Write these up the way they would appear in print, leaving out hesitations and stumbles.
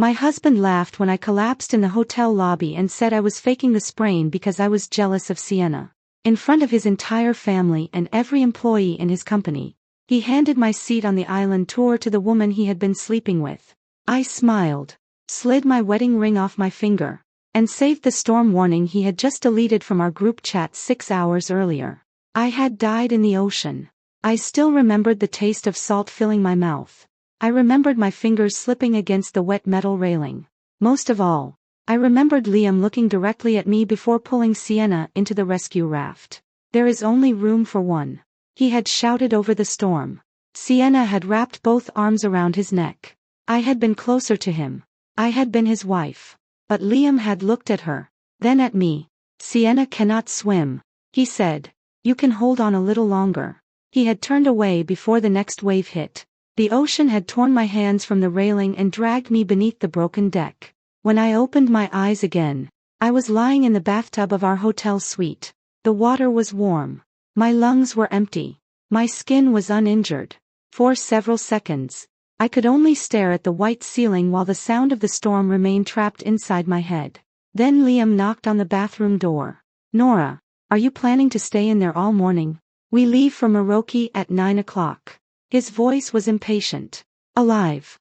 My husband laughed when I collapsed in the hotel lobby and said I was faking the sprain because I was jealous of Sienna. In front of his entire family and every employee in his company, he handed my seat on the island tour to the woman he had been sleeping with. I smiled, slid my wedding ring off my finger, and saved the storm warning he had just deleted from our group chat 6 hours earlier. I had died in the ocean. I still remembered the taste of salt filling my mouth. I remembered my fingers slipping against the wet metal railing. Most of all, I remembered Liam looking directly at me before pulling Sienna into the rescue raft. "There is only room for one," he had shouted over the storm. Sienna had wrapped both arms around his neck. I had been closer to him. I had been his wife. But Liam had looked at her, then at me. "Sienna cannot swim," he said. "You can hold on a little longer." He had turned away before the next wave hit. The ocean had torn my hands from the railing and dragged me beneath the broken deck. When I opened my eyes again, I was lying in the bathtub of our hotel suite. The water was warm. My lungs were empty. My skin was uninjured. For several seconds, I could only stare at the white ceiling while the sound of the storm remained trapped inside my head. Then Liam knocked on the bathroom door. "Nora, are you planning to stay in there all morning? We leave for Morocco at 9 o'clock. His voice was impatient. Alive.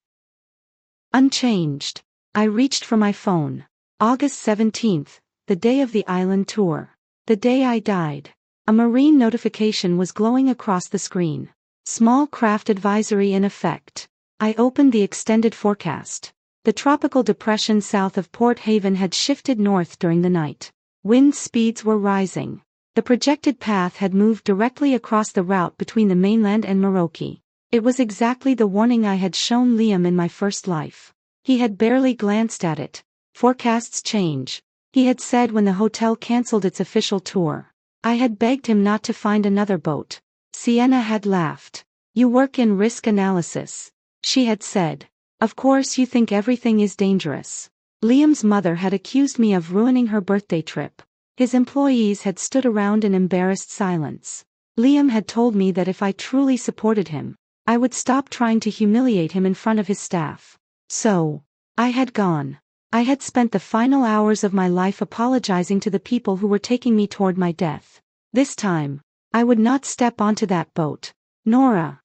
Unchanged. I reached for my phone. August 17th, the day of the island tour. The day I died. A marine notification was glowing across the screen. Small craft advisory in effect. I opened the extended forecast. The tropical depression south of Port Haven had shifted north during the night. Wind speeds were rising. The projected path had moved directly across the route between the mainland and Morocco. It was exactly the warning I had shown Liam in my first life. He had barely glanced at it. "Forecasts change," he had said when the hotel cancelled its official tour. I had begged him not to find another boat. Sienna had laughed. "You work in risk analysis," she had said. "Of course you think everything is dangerous." Liam's mother had accused me of ruining her birthday trip. His employees had stood around in embarrassed silence. Liam had told me that if I truly supported him, I would stop trying to humiliate him in front of his staff. So, I had gone. I had spent the final hours of my life apologizing to the people who were taking me toward my death. This time, I would not step onto that boat. "Nora."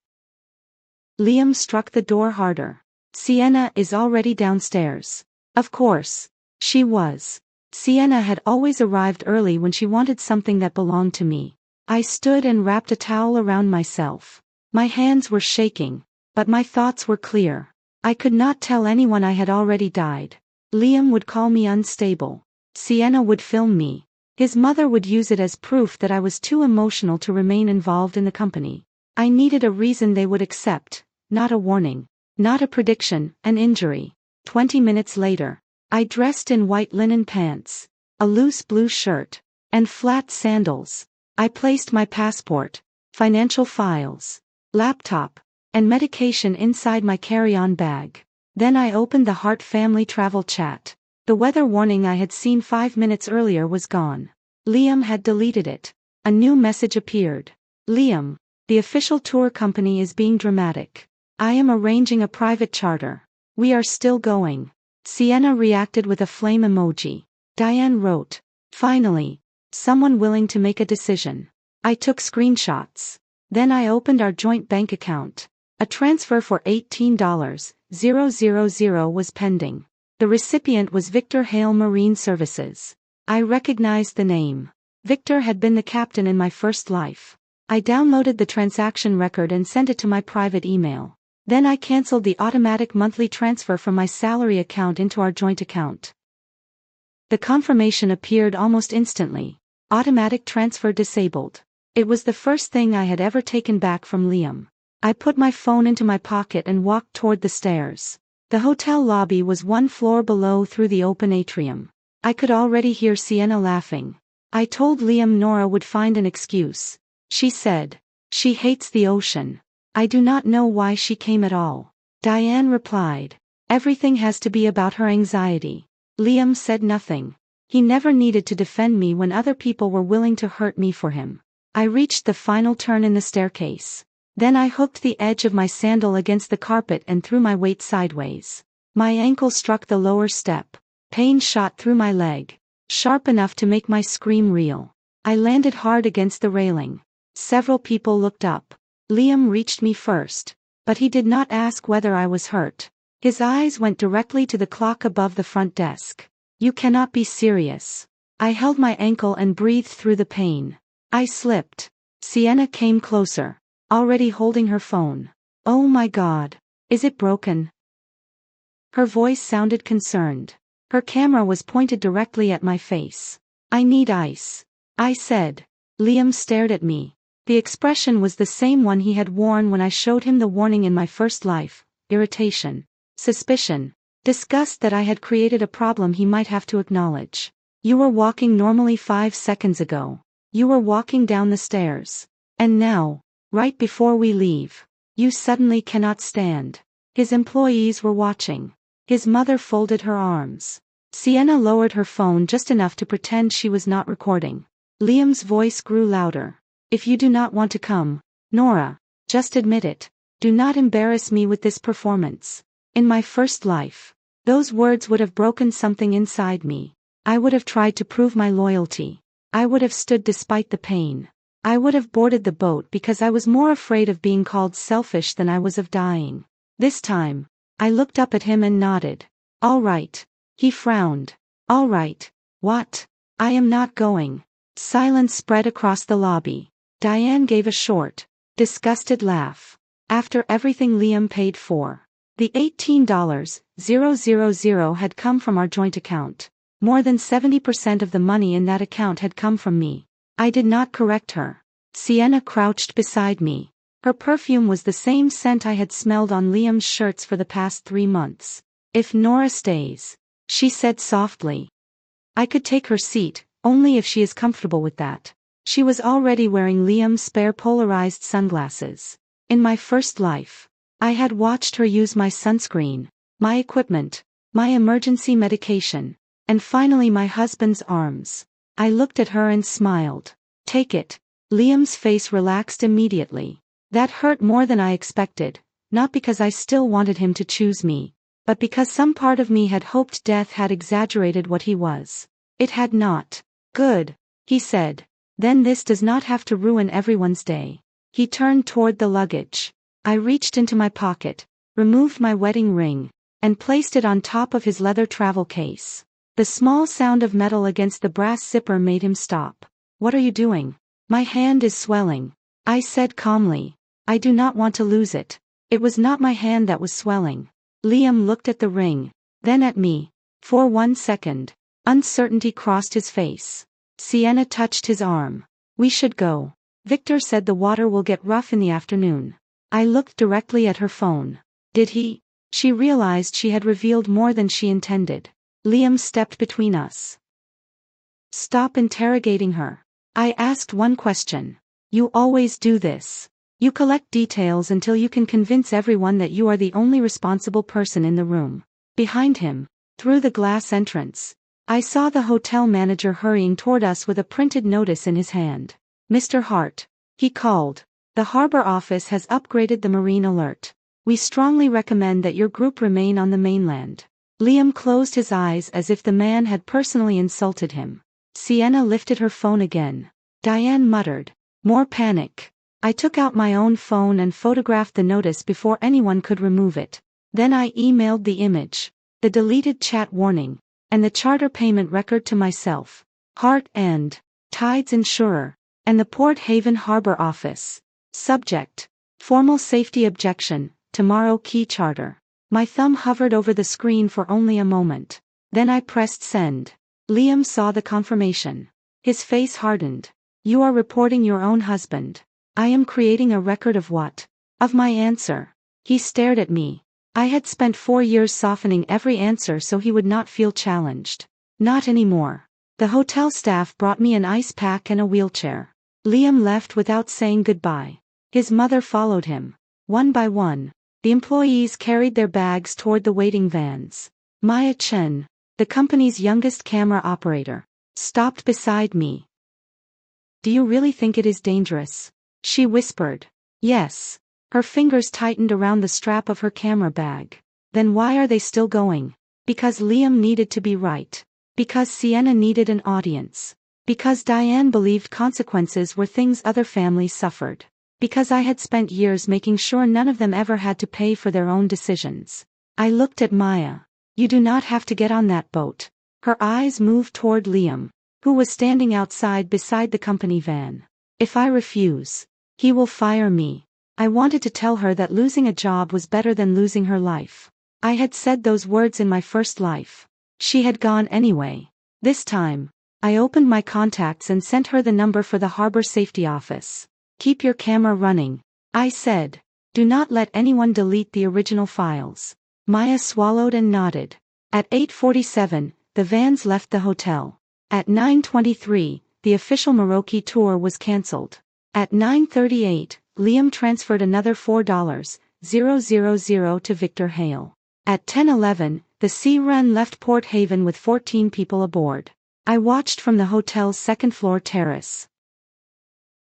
Liam struck the door harder. "Sienna is already downstairs." Of course, she was. Sienna had always arrived early when she wanted something that belonged to me. I stood and wrapped a towel around myself. My hands were shaking, but my thoughts were clear. I could not tell anyone I had already died. Liam would call me unstable. Sienna would film me. His mother would use it as proof that I was too emotional to remain involved in the company. I needed a reason they would accept, not a warning, not a prediction, an injury. 20 minutes later, I dressed in white linen pants, a loose blue shirt, and flat sandals. I placed my passport, financial files, laptop, and medication inside my carry-on bag. Then I opened the Hart family travel chat. The weather warning I had seen 5 minutes earlier was gone. Liam had deleted it. A new message appeared. "Liam, the official tour company is being dramatic. I am arranging a private charter. We are still going." Sienna reacted with a flame emoji. Diane wrote, "Finally, someone willing to make a decision." I took screenshots. Then I opened our joint bank account. A transfer for $18,000 was pending. The recipient was Victor Hale Marine Services. I recognized the name. Victor had been the captain in my first life. I downloaded the transaction record and sent it to my private email. Then I canceled the automatic monthly transfer from my salary account into our joint account. The confirmation appeared almost instantly. Automatic transfer disabled. It was the first thing I had ever taken back from Liam. I put my phone into my pocket and walked toward the stairs. The hotel lobby was one floor below through the open atrium. I could already hear Sienna laughing. I told Liam Nora would find an excuse. She said, "She hates the ocean. I do not know why she came at all." Diane replied, "Everything has to be about her anxiety." Liam said nothing. He never needed to defend me when other people were willing to hurt me for him. I reached the final turn in the staircase. Then I hooked the edge of my sandal against the carpet and threw my weight sideways. My ankle struck the lower step. Pain shot through my leg, sharp enough to make my scream real. I landed hard against the railing. Several people looked up. Liam reached me first, but he did not ask whether I was hurt. His eyes went directly to the clock above the front desk. You cannot be serious. I held my ankle and breathed through the pain. I slipped. Sienna came closer, already holding her phone. Oh my God. Is it broken? Her voice sounded concerned. Her camera was pointed directly at my face. I need ice, I said. Liam stared at me. The expression was the same one he had worn when I showed him the warning in my first life: irritation, suspicion, disgust that I had created a problem he might have to acknowledge. You were walking normally 5 seconds ago. You were walking down the stairs. And now, right before we leave, you suddenly cannot stand. His employees were watching. His mother folded her arms. Sienna lowered her phone just enough to pretend she was not recording. Liam's voice grew louder. If you do not want to come, Nora, just admit it. Do not embarrass me with this performance. In my first life, those words would have broken something inside me. I would have tried to prove my loyalty. I would have stood despite the pain. I would have boarded the boat because I was more afraid of being called selfish than I was of dying. This time, I looked up at him and nodded. All right. He frowned. All right. What? I am not going. Silence spread across the lobby. Diane gave a short, disgusted laugh. After everything Liam paid for, the $18,000 had come from our joint account. More than 70% of the money in that account had come from me. I did not correct her. Sienna crouched beside me. Her perfume was the same scent I had smelled on Liam's shirts for the past 3 months. If Nora stays, she said softly, I could take her seat, only if she is comfortable with that. She was already wearing Liam's spare polarized sunglasses. In my first life, I had watched her use my sunscreen, my equipment, my emergency medication, and finally my husband's arms. I looked at her and smiled. Take it. Liam's face relaxed immediately. That hurt more than I expected, not because I still wanted him to choose me, but because some part of me had hoped death had exaggerated what he was. It had not. Good, he said. Then this does not have to ruin everyone's day. He turned toward the luggage. I reached into my pocket, removed my wedding ring, and placed it on top of his leather travel case. The small sound of metal against the brass zipper made him stop. What are you doing? My hand is swelling, I said calmly. I do not want to lose it. It was not my hand that was swelling. Liam looked at the ring, then at me. For 1 second, uncertainty crossed his face. Sienna touched his arm. We should go. Victor said the water will get rough in the afternoon. I looked directly at her phone. Did he? She realized she had revealed more than she intended. Liam stepped between us. Stop interrogating her. I asked one question. You always do this. You collect details until you can convince everyone that you are the only responsible person in the room. Behind him, through the glass entrance, I saw the hotel manager hurrying toward us with a printed notice in his hand. Mr. Hart, he called. The harbor office has upgraded the marine alert. We strongly recommend that your group remain on the mainland. Liam closed his eyes as if the man had personally insulted him. Sienna lifted her phone again. Diane muttered. More panic. I took out my own phone and photographed the notice before anyone could remove it. Then I emailed the image, the deleted chat warning, and the charter payment record to myself, Hart and Tides Insurer, and the Port Haven Harbor Office. Subject: Formal Safety Objection, Tomorrow Key Charter. My thumb hovered over the screen for only a moment. Then I pressed send. Liam saw the confirmation. His face hardened. You are reporting your own husband. I am creating a record of what? Of my answer. He stared at me. I had spent 4 years softening every answer so he would not feel challenged. Not anymore. The hotel staff brought me an ice pack and a wheelchair. Liam left without saying goodbye. His mother followed him. One by one, the employees carried their bags toward the waiting vans. Maya Chen, the company's youngest camera operator, stopped beside me. Do you really think it is dangerous? She whispered. Yes. Her fingers tightened around the strap of her camera bag. Then why are they still going? Because Liam needed to be right. Because Sienna needed an audience. Because Diane believed consequences were things other families suffered. Because I had spent years making sure none of them ever had to pay for their own decisions. I looked at Maya. You do not have to get on that boat. Her eyes moved toward Liam, who was standing outside beside the company van. If I refuse, he will fire me. I wanted to tell her that losing a job was better than losing her life. I had said those words in my first life. She had gone anyway. This time, I opened my contacts and sent her the number for the harbor safety office. Keep your camera running, I said. Do not let anyone delete the original files. Maya swallowed and nodded. At 8:47, the vans left the hotel. At 9:23, the official Merauke tour was cancelled. At 9:38, Liam transferred another $4,000 to Victor Hale. At 10:11, the Sea Run left Port Haven with 14 people aboard. I watched from the hotel's second-floor terrace.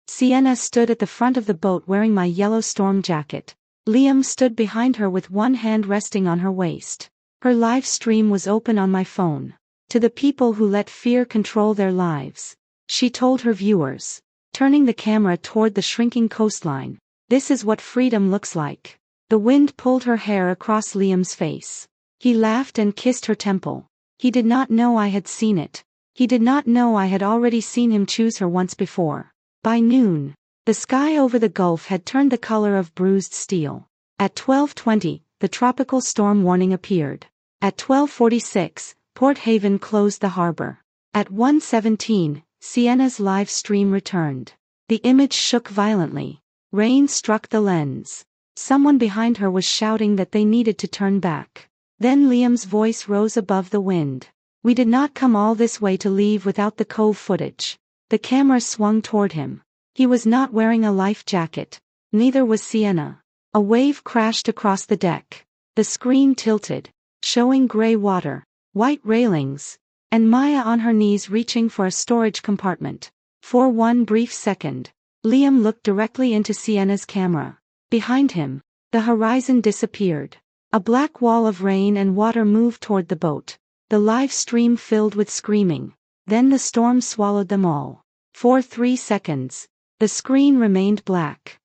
Sienna stood at the front of the boat wearing my yellow storm jacket. Liam stood behind her with one hand resting on her waist. Her live stream was open on my phone. To the people who let fear control their lives, she told her viewers, turning the camera toward the shrinking coastline, this is what freedom looks like. The wind pulled her hair across Liam's face. He laughed and kissed her temple. He did not know I had seen it. He did not know I had already seen him choose her once before. By noon, the sky over the Gulf had turned the color of bruised steel. At 12:20, the tropical storm warning appeared. At 12:46, Port Haven closed the harbor. At 1:17, Sienna's live stream returned. The image shook violently. Rain struck the lens. Someone behind her was shouting that they needed to turn back. Then Liam's voice rose above the wind. We did not come all this way to leave without the cove footage. The camera swung toward him. He was not wearing a life jacket. Neither was Sienna. A wave crashed across the deck. The screen tilted, showing gray water, white railings, and Maya on her knees reaching for a storage compartment. For one brief second, Liam looked directly into Sienna's camera. Behind him, the horizon disappeared. A black wall of rain and water moved toward the boat. The live stream filled with screaming. Then the storm swallowed them all. For 3 seconds, the screen remained black.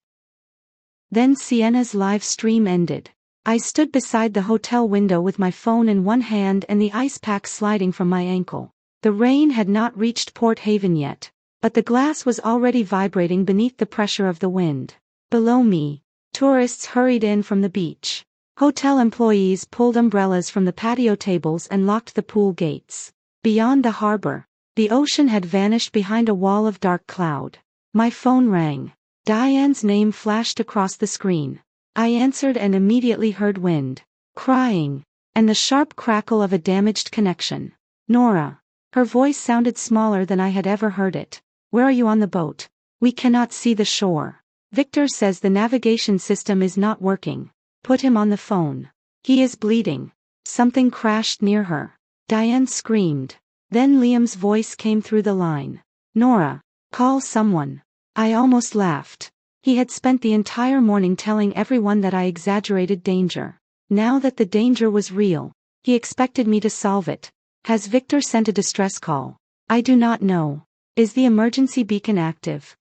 Then Sienna's live stream ended. I stood beside the hotel window with my phone in one hand and the ice pack sliding from my ankle. The rain had not reached Port Haven yet, but the glass was already vibrating beneath the pressure of the wind. Below me, tourists hurried in from the beach. Hotel employees pulled umbrellas from the patio tables and locked the pool gates. Beyond the harbor, the ocean had vanished behind a wall of dark cloud. My phone rang. Diane's name flashed across the screen. I answered and immediately heard wind, crying, and the sharp crackle of a damaged connection. Nora. Her voice sounded smaller than I had ever heard it. Where are you on the boat? We cannot see the shore. Victor says the navigation system is not working. Put him on the phone. He is bleeding. Something crashed near her. Diane screamed. Then Liam's voice came through the line. Nora, call someone. I almost laughed. He had spent the entire morning telling everyone that I exaggerated danger. Now that the danger was real, he expected me to solve it. Has Victor sent a distress call? I do not know. Is the emergency beacon active?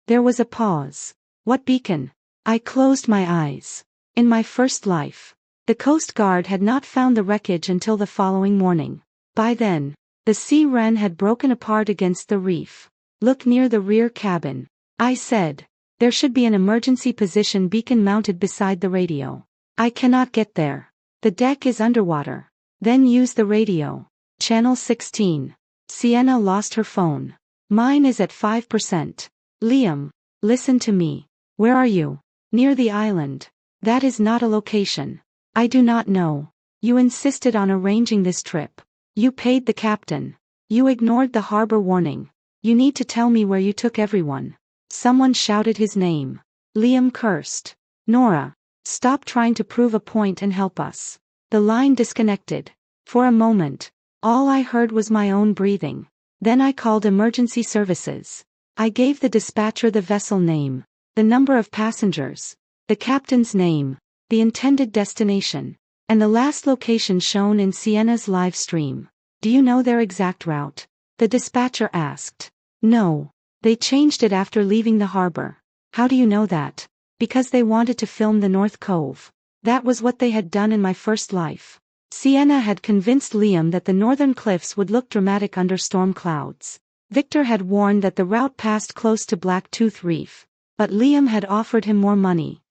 There was a pause. What beacon? I closed my eyes. In my first life, the Coast Guard had not found the wreckage until the following morning. By then, the Sea Wren had broken apart against the reef. Look near the rear cabin, I said. There should be an emergency position beacon mounted beside the radio. I cannot get there. The deck is underwater. Then use the radio. Channel 16. Sienna lost her phone. Mine is at 5%. Liam, listen to me. Where are you? Near the island. That is not a location. I do not know. You insisted on arranging this trip. You paid the captain. You ignored the harbor warning. You need to tell me where you took everyone. Someone shouted his name. Liam cursed. Nora, stop trying to prove a point and help us. The line disconnected. For a moment, all I heard was my own breathing. Then I called emergency services. I gave the dispatcher the vessel name, the number of passengers, the captain's name, the intended destination. And the last location shown in Sienna's live stream. Do you know their exact route? The dispatcher asked. No. They changed it after leaving the harbor. How do you know that? Because they wanted to film the North Cove. That was what they had done in my first life. Sienna had convinced Liam that the northern cliffs would look dramatic under storm clouds. Victor had warned that the route passed close to Blacktooth Reef. But Liam had offered him more money.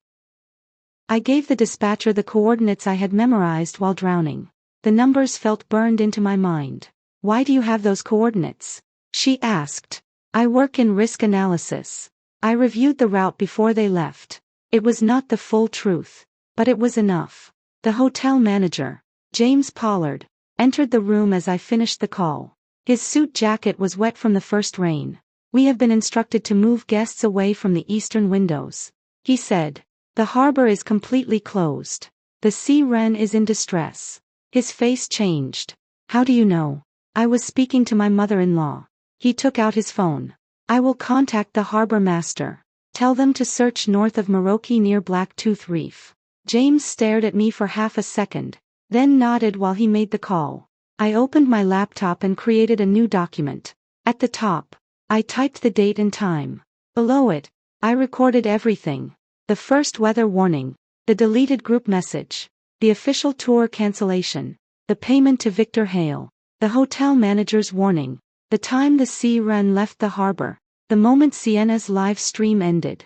I gave the dispatcher the coordinates I had memorized while drowning. The numbers felt burned into my mind. Why do you have those coordinates? She asked. I work in risk analysis. I reviewed the route before they left. It was not the full truth. But it was enough. The hotel manager, James Pollard, entered the room as I finished the call. His suit jacket was wet from the first rain. We have been instructed to move guests away from the eastern windows, he said. The harbor is completely closed. The sea wren is in distress. His face changed. How do you know? I was speaking to my mother-in-law. He took out his phone. I will contact the harbor master. Tell them to search north of Maroki near Blacktooth Reef. James stared at me for half a second, then nodded while he made the call. I opened my laptop and created a new document. At the top, I typed the date and time. Below it, I recorded everything. The first weather warning, the deleted group message, the official tour cancellation, the payment to Victor Hale, the hotel manager's warning, the time the sea wren left the harbor, the moment Sienna's live stream ended.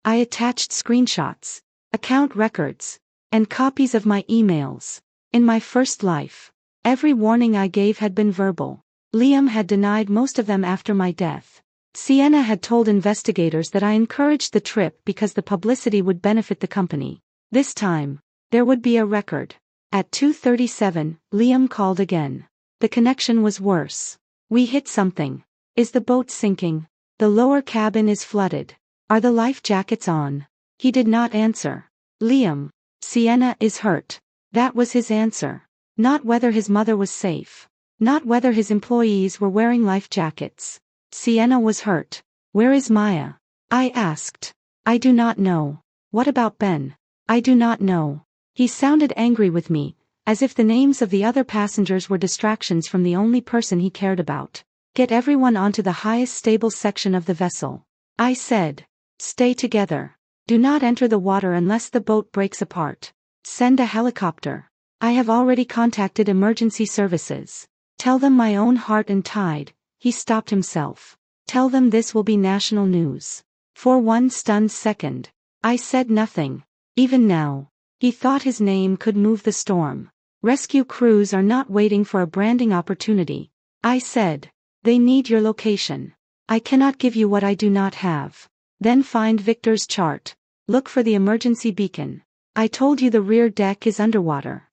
I attached screenshots, account records, and copies of my emails. In my first life, every warning I gave had been verbal. Liam had denied most of them after my death. Sienna had told investigators that I encouraged the trip because the publicity would benefit the company. This time, there would be a record. At 2:37, Liam called again. The connection was worse. We hit something. Is the boat sinking? The lower cabin is flooded. Are the life jackets on? He did not answer. Liam, Sienna is hurt. That was his answer. Not whether his mother was safe. Not whether his employees were wearing life jackets. Sienna was hurt. Where is Maya? I asked. I do not know. What about Ben? I do not know. He sounded angry with me, as if the names of the other passengers were distractions from the only person he cared about. Get everyone onto the highest stable section of the vessel. I said. Stay together. Do not enter the water unless the boat breaks apart. Send a helicopter. I have already contacted emergency services. Tell them my own heart and tide. He stopped himself. Tell them this will be national news. For one stunned second, I said nothing. Even now, he thought his name could move the storm. Rescue crews are not waiting for a branding opportunity. I said. They need your location. I cannot give you what I do not have. Then find Victor's chart. Look for the emergency beacon. I told you the rear deck is underwater.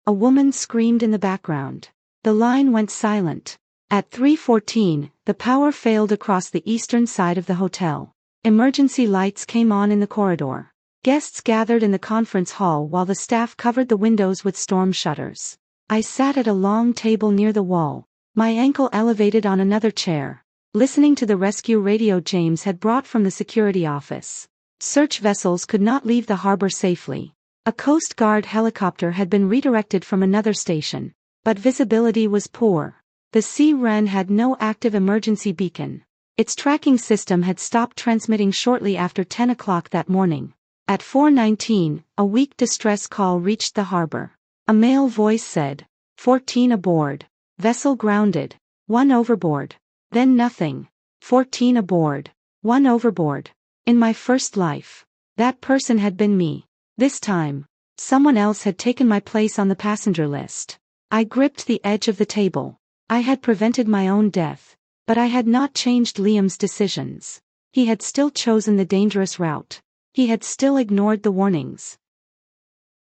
A woman screamed in the background. The line went silent. At 3:14, the power failed across the eastern side of the hotel. Emergency lights came on in the corridor. Guests gathered in the conference hall while the staff covered the windows with storm shutters. I sat at a long table near the wall, my ankle elevated on another chair, listening to the rescue radio James had brought from the security office. Search vessels could not leave the harbor safely. A Coast Guard helicopter had been redirected from another station, but visibility was poor. The Sea Wren had no active emergency beacon. Its tracking system had stopped transmitting shortly after 10 o'clock that morning. At 4:19, a weak distress call reached the harbor. A male voice said, 14 aboard. Vessel grounded. 1 overboard. Then nothing. 14 aboard. 1 overboard. In my first life, that person had been me. This time, someone else had taken my place on the passenger list. I gripped the edge of the table. I had prevented my own death, but I had not changed Liam's decisions. He had still chosen the dangerous route. He had still ignored the warnings.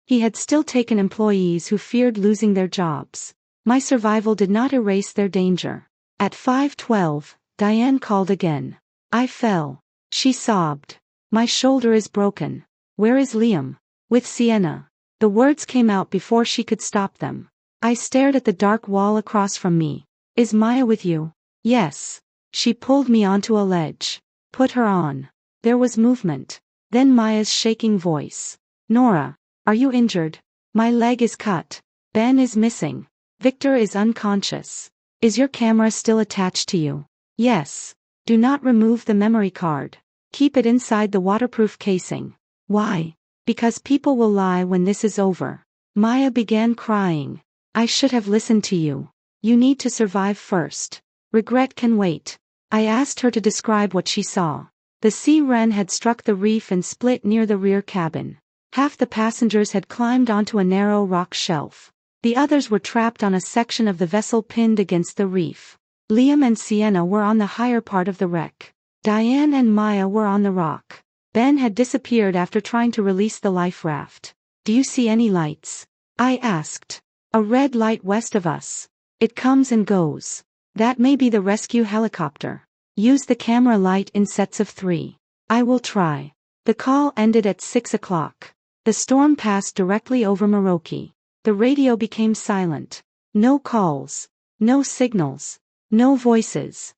He had still taken employees who feared losing their jobs. My survival did not erase their danger. At 5:12, Diane called again. I fell. She sobbed. My shoulder is broken. Where is Liam? With Sienna. The words came out before she could stop them. I stared at the dark wall across from me. Is Maya with you? Yes. She pulled me onto a ledge. Put her on. There was movement. Then Maya's shaking voice. Nora, Are you injured? My leg is cut. Ben is missing. Victor is unconscious. Is your camera still attached to you? Yes. Do not remove the memory card. Keep it inside the waterproof casing. Why? Because people will lie when this is over. Maya began crying. I should have listened to you. You need to survive first. Regret can wait. I asked her to describe what she saw. The sea wren had struck the reef and split near the rear cabin. Half the passengers had climbed onto a narrow rock shelf. The others were trapped on a section of the vessel pinned against the reef. Liam and Sienna were on the higher part of the wreck. Diane and Maya were on the rock. Ben had disappeared after trying to release the life raft. Do you see any lights? I asked. A red light west of us. It comes and goes. That may be the rescue helicopter. Use the camera light in sets of 3. I will try. The call ended at 6 o'clock. The storm passed directly over Merauke. The radio became silent. No calls. No signals. No voices.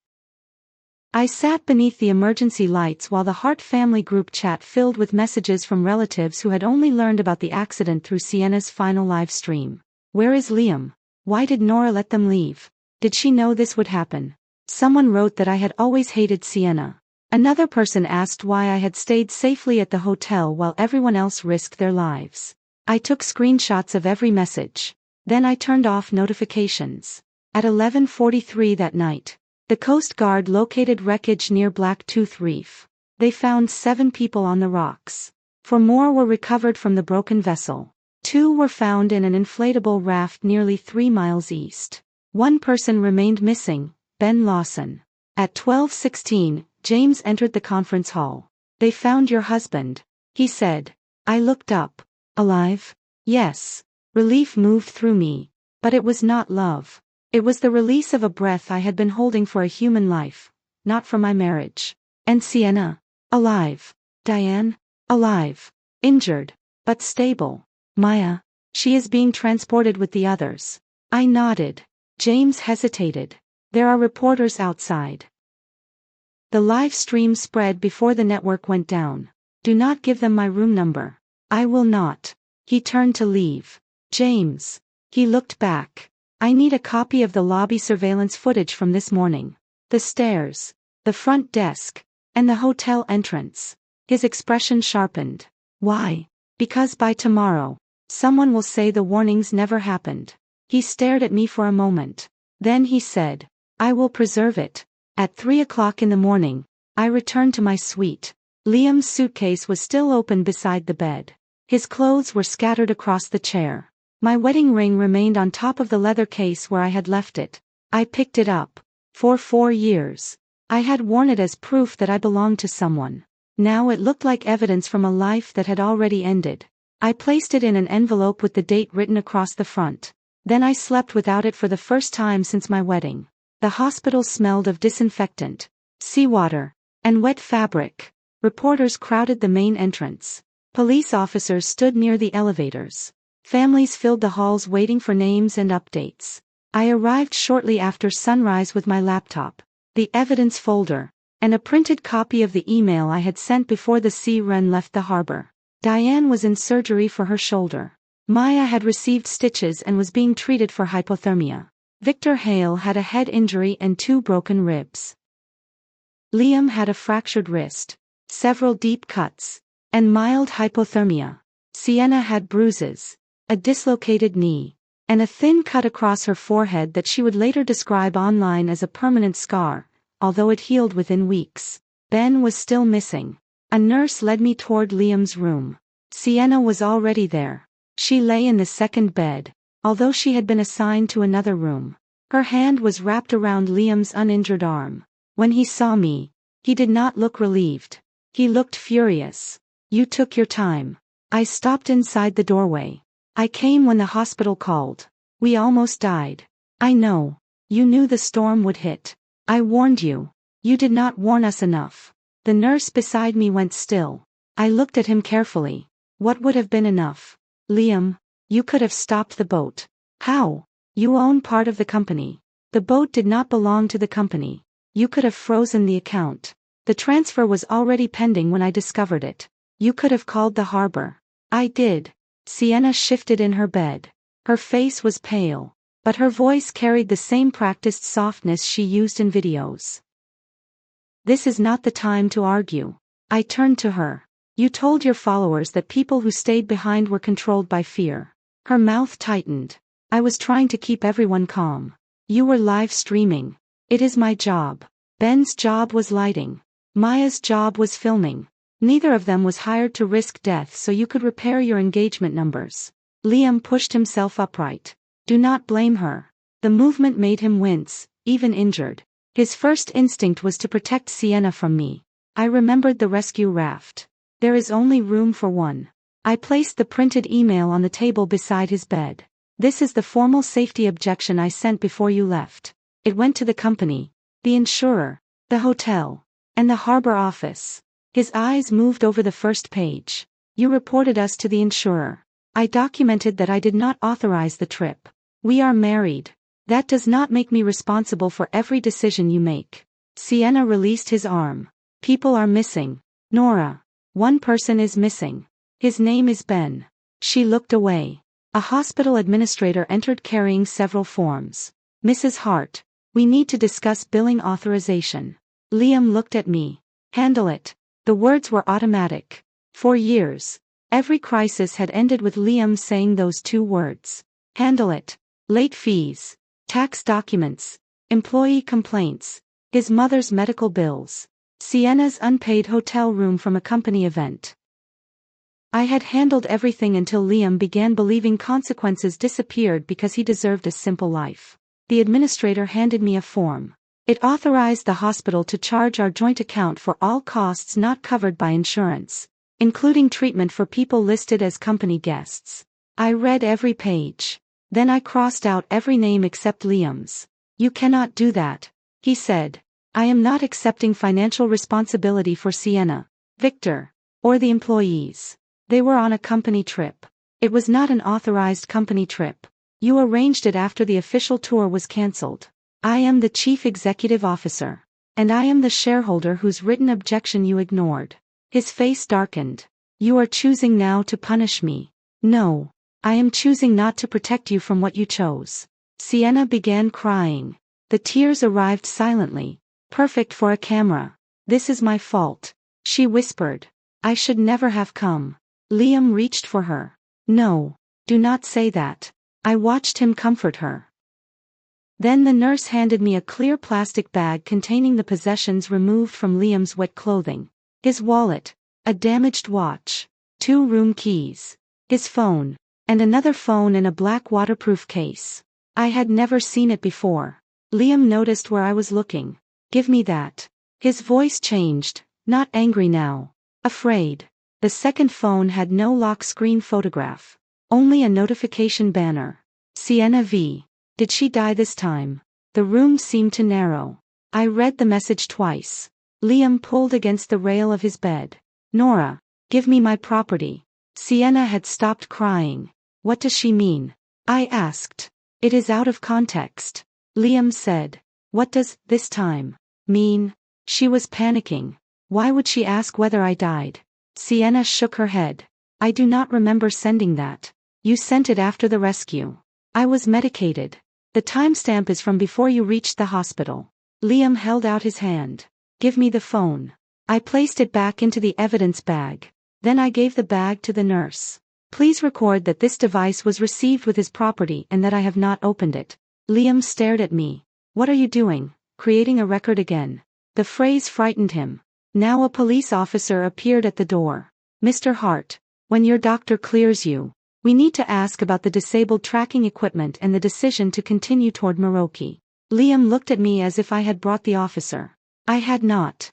I sat beneath the emergency lights while the Hart family group chat filled with messages from relatives who had only learned about the accident through Sienna's final live stream. Where is Liam? Why did Nora let them leave? Did she know this would happen? Someone wrote that I had always hated Sienna. Another person asked why I had stayed safely at the hotel while everyone else risked their lives. I took screenshots of every message. Then I turned off notifications. At 11:43 that night, the Coast Guard located wreckage near Blacktooth Reef. They found 7 people on the rocks. 4 more were recovered from the broken vessel. 2 were found in an inflatable raft nearly 3 miles east. 1 person remained missing, Ben Lawson. At 12:16, James entered the conference hall. They found your husband, he said. I looked up. Alive? Yes. Relief moved through me. But it was not love. It was the release of a breath I had been holding for a human life, not for my marriage. And Sienna? Alive. Diane? Alive. Injured. But stable. Maya? She is being transported with the others. I nodded. James hesitated. There are reporters outside. The live stream spread before the network went down. Do not give them my room number. I will not. He turned to leave. James. He looked back. I need a copy of the lobby surveillance footage from this morning. The stairs. The front desk. And the hotel entrance. His expression sharpened. Why? Because by tomorrow, someone will say the warnings never happened. He stared at me for a moment. Then he said, I will preserve it. At 3 o'clock in the morning, I returned to my suite. Liam's suitcase was still open beside the bed. His clothes were scattered across the chair. My wedding ring remained on top of the leather case where I had left it. I picked it up. For 4 years. I had worn it as proof that I belonged to someone. Now it looked like evidence from a life that had already ended. I placed it in an envelope with the date written across the front. Then I slept without it for the first time since my wedding. The hospital smelled of disinfectant, seawater, and wet fabric. Reporters crowded the main entrance. Police officers stood near the elevators. Families filled the halls waiting for names and updates. I arrived shortly after sunrise with my laptop, the evidence folder, and a printed copy of the email I had sent before the Sea Wren left the harbor. Diane was in surgery for her shoulder. Maya had received stitches and was being treated for hypothermia. Victor Hale had a head injury and 2 broken ribs. Liam had a fractured wrist, several deep cuts, and mild hypothermia. Sienna had bruises, a dislocated knee, and a thin cut across her forehead that she would later describe online as a permanent scar, although it healed within weeks. Ben was still missing. A nurse led me toward Liam's room. Sienna was already there. She lay in the second bed, although she had been assigned to another room. Her hand was wrapped around Liam's uninjured arm. When he saw me, he did not look relieved. He looked furious. You took your time. I stopped inside the doorway. I came when the hospital called. We almost died. I know. You knew the storm would hit. I warned you. You did not warn us enough. The nurse beside me went still. I looked at him carefully. What would have been enough? Liam, you could have stopped the boat. How? You own part of the company. The boat did not belong to the company. You could have frozen the account. The transfer was already pending when I discovered it. You could have called the harbor. I did. Sienna shifted in her bed. Her face was pale, but her voice carried the same practiced softness she used in videos. This is not the time to argue. I turned to her. You told your followers that people who stayed behind were controlled by fear. Her mouth tightened. I was trying to keep everyone calm. You were live streaming. It is my job. Ben's job was lighting. Maya's job was filming. Neither of them was hired to risk death so you could repair your engagement numbers. Liam pushed himself upright. Do not blame her. The movement made him wince, even injured. His first instinct was to protect Sienna from me. I remembered the rescue raft. There is only room for one. I placed the printed email on the table beside his bed. This is the formal safety objection I sent before you left. It went to the company, the insurer, the hotel, and the harbor office. His eyes moved over the first page. You reported us to the insurer. I documented that I did not authorize the trip. We are married. That does not make me responsible for every decision you make. Sienna released his arm. People are missing. Nora. One person is missing. His name is Ben. She looked away. A hospital administrator entered carrying several forms. Mrs. Hart. We need to discuss billing authorization. Liam looked at me. Handle it. The words were automatic. For years, every crisis had ended with Liam saying those two words. Handle it. Late fees. Tax documents. Employee complaints. His mother's medical bills. Sienna's unpaid hotel room from a company event. I had handled everything until Liam began believing consequences disappeared because he deserved a simple life. The administrator handed me a form. It authorized the hospital to charge our joint account for all costs not covered by insurance, including treatment for people listed as company guests. I read every page. Then I crossed out every name except Liam's. You cannot do that, he said. I am not accepting financial responsibility for Sienna, Victor, or the employees. They were on a company trip. It was not an authorized company trip. You arranged it after the official tour was cancelled. I am the chief executive officer. And I am the shareholder whose written objection you ignored. His face darkened. You are choosing now to punish me. No. I am choosing not to protect you from what you chose. Sienna began crying. The tears arrived silently. Perfect for a camera. This is my fault. She whispered. I should never have come. Liam reached for her. No. Do not say that. I watched him comfort her. Then the nurse handed me a clear plastic bag containing the possessions removed from Liam's wet clothing. His wallet, a damaged watch, 2 room keys, his phone, and another phone in a black waterproof case. I had never seen it before. Liam noticed where I was looking. Give me that. His voice changed, not angry now. Afraid. The second phone had no lock screen photograph. Only a notification banner. Sienna V. Did she die this time? The room seemed to narrow. I read the message twice. Liam pulled against the rail of his bed. Nora, give me my property. Sienna had stopped crying. What does she mean? I asked. It is out of context. Liam said. What does this time mean? She was panicking. Why would she ask whether I died? Sienna shook her head. I do not remember sending that. You sent it after the rescue. I was medicated. The timestamp is from before you reached the hospital. Liam held out his hand. Give me the phone. I placed it back into the evidence bag. Then I gave the bag to the nurse. Please record that this device was received with his property and that I have not opened it. Liam stared at me. What are you doing? Creating a record again. The phrase frightened him. Now a police officer appeared at the door. Mr. Hart, when your doctor clears you, we need to ask about the disabled tracking equipment and the decision to continue toward Merauke. Liam looked at me as if I had brought the officer. I had not.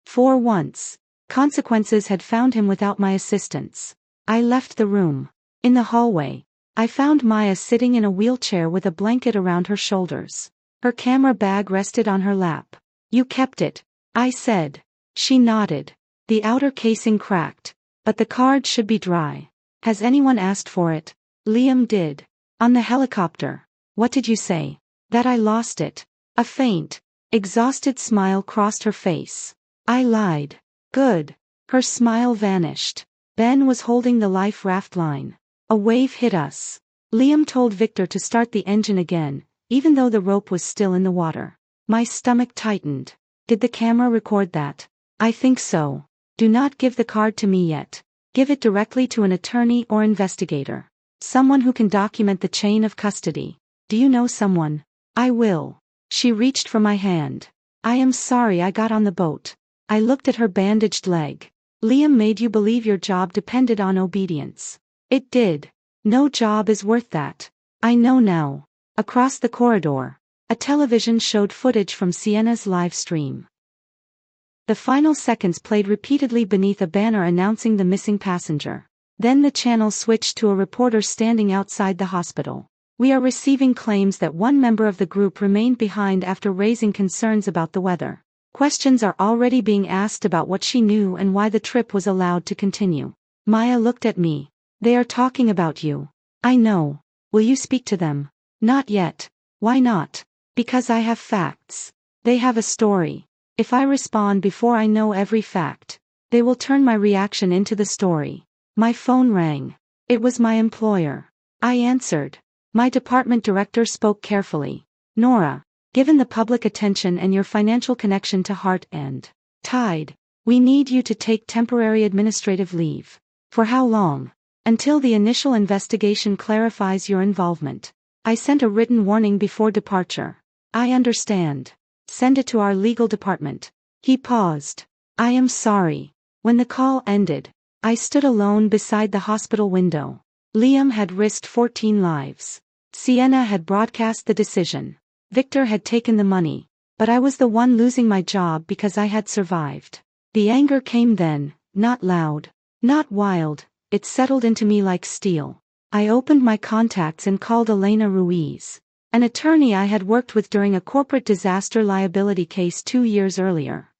For once, consequences had found him without my assistance. I left the room. In the hallway, I found Maya sitting in a wheelchair with a blanket around her shoulders. Her camera bag rested on her lap. You kept it, I said. She nodded. The outer casing cracked, but the card should be dry. Has anyone asked for it? Liam did. On the helicopter. What did you say? That I lost it. A faint, exhausted smile crossed her face. I lied. Good. Her smile vanished. Ben was holding the life raft line. A wave hit us. Liam told Victor to start the engine again, even though the rope was still in the water. My stomach tightened. Did the camera record that? I think so. Do not give the card to me yet. Give it directly to an attorney or investigator. Someone who can document the chain of custody. Do you know someone? I will. She reached for my hand. I am sorry I got on the boat. I looked at her bandaged leg. Liam made you believe your job depended on obedience. It did. No job is worth that. I know now. Across the corridor, a television showed footage from Sienna's live stream. The final seconds played repeatedly beneath a banner announcing the missing passenger. Then the channel switched to a reporter standing outside the hospital. We are receiving claims that one member of the group remained behind after raising concerns about the weather. Questions are already being asked about what she knew and why the trip was allowed to continue. Maya looked at me. They are talking about you. I know. Will you speak to them? Not yet. Why not? Because I have facts. They have a story. If I respond before I know every fact, they will turn my reaction into the story. My phone rang. It was my employer. I answered. My department director spoke carefully. Nora, given the public attention and your financial connection to Heart and Tide, we need you to take temporary administrative leave. For how long? Until the initial investigation clarifies your involvement. I sent a written warning before departure. I understand. Send it to our legal department. He paused. I am sorry. When the call ended, I stood alone beside the hospital window. Liam had risked 14 lives. Sienna had broadcast the decision. Victor had taken the money. But I was the one losing my job because I had survived. The anger came then, not loud, not wild, it settled into me like steel. I opened my contacts and called Elena Ruiz, an attorney I had worked with during a corporate disaster liability case 2 years earlier.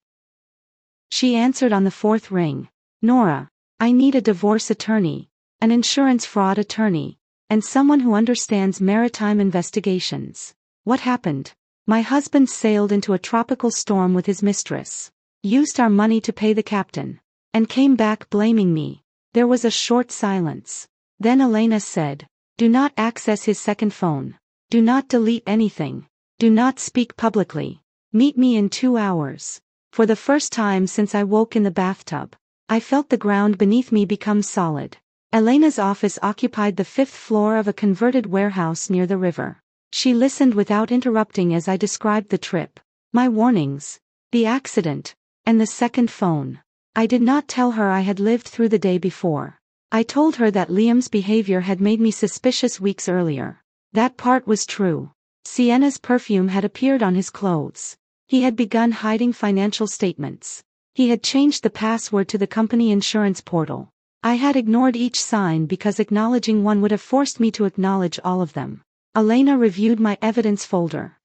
She answered on the 4th ring. Nora, I need a divorce attorney, an insurance fraud attorney, and someone who understands maritime investigations. What happened? My husband sailed into a tropical storm with his mistress, used our money to pay the captain, and came back blaming me. There was a short silence. Then Elena said, do not access his second phone. Do not delete anything. Do not speak publicly. Meet me in 2 hours. For the first time since I woke in the bathtub, I felt the ground beneath me become solid. Elena's office occupied the 5th floor of a converted warehouse near the river. She listened without interrupting as I described the trip, my warnings, the accident, and the second phone. I did not tell her I had lived through the day before. I told her that Liam's behavior had made me suspicious weeks earlier. That part was true. Sienna's perfume had appeared on his clothes. He had begun hiding financial statements. He had changed the password to the company insurance portal. I had ignored each sign because acknowledging one would have forced me to acknowledge all of them. Elena reviewed my evidence folder.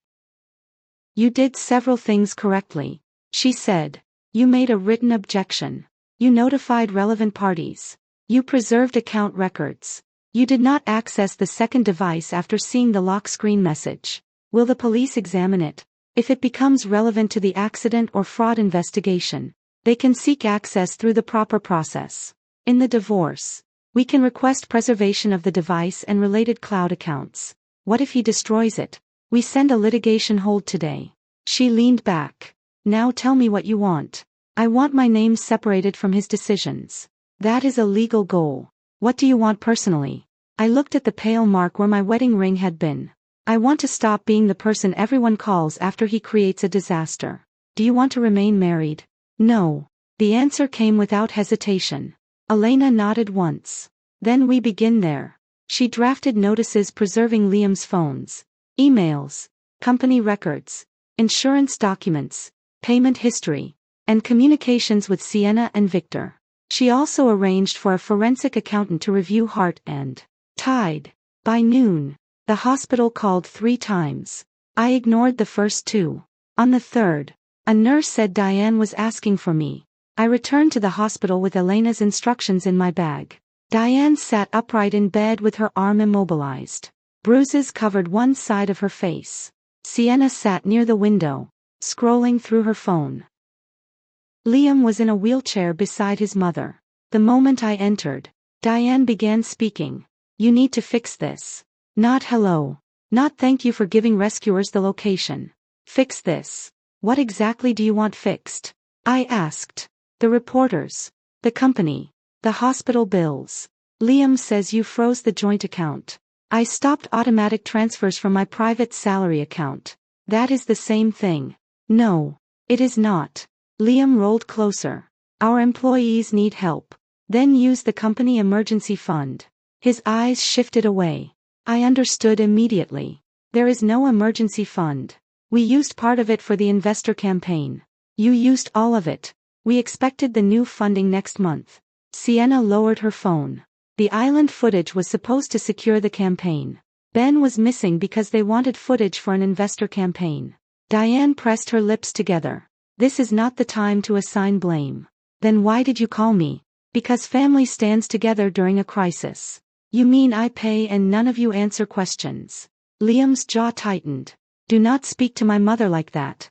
You did several things correctly, she said. You made a written objection. You notified relevant parties. You preserved account records. You did not access the second device after seeing the lock screen message. Will the police examine it? If it becomes relevant to the accident or fraud investigation, they can seek access through the proper process. In the divorce, we can request preservation of the device and related cloud accounts. What if he destroys it? We send a litigation hold today. She leaned back. Now tell me what you want. I want my name separated from his decisions. That is a legal goal. What do you want personally? I looked at the pale mark where my wedding ring had been. I want to stop being the person everyone calls after he creates a disaster. Do you want to remain married? No. The answer came without hesitation. Elena nodded once. Then we begin there. She drafted notices preserving Liam's phones, emails, company records, insurance documents, payment history, and communications with Sienna and Victor. She also arranged for a forensic accountant to review Heart and Tide. By noon, the hospital called 3 times. I ignored the first 2. On the 3rd, a nurse said Diane was asking for me. I returned to the hospital with Elena's instructions in my bag. Diane sat upright in bed with her arm immobilized. Bruises covered one side of her face. Sienna sat near the window, scrolling through her phone. Liam was in a wheelchair beside his mother. The moment I entered, Diane began speaking. You need to fix this. Not hello. Not thank you for giving rescuers the location. Fix this. What exactly do you want fixed? I asked. The reporters. The company. The hospital bills. Liam says you froze the joint account. I stopped automatic transfers from my private salary account. That is the same thing. No. It is not. Liam rolled closer. Our employees need help. Then use the company emergency fund. His eyes shifted away. I understood immediately. There is no emergency fund. We used part of it for the investor campaign. You used all of it. We expected the new funding next month. Sienna lowered her phone. The island footage was supposed to secure the campaign. Ben was missing because they wanted footage for an investor campaign. Diane pressed her lips together. This is not the time to assign blame. Then why did you call me? Because family stands together during a crisis. You mean I pay and none of you answer questions? Liam's jaw tightened. Do not speak to my mother like that.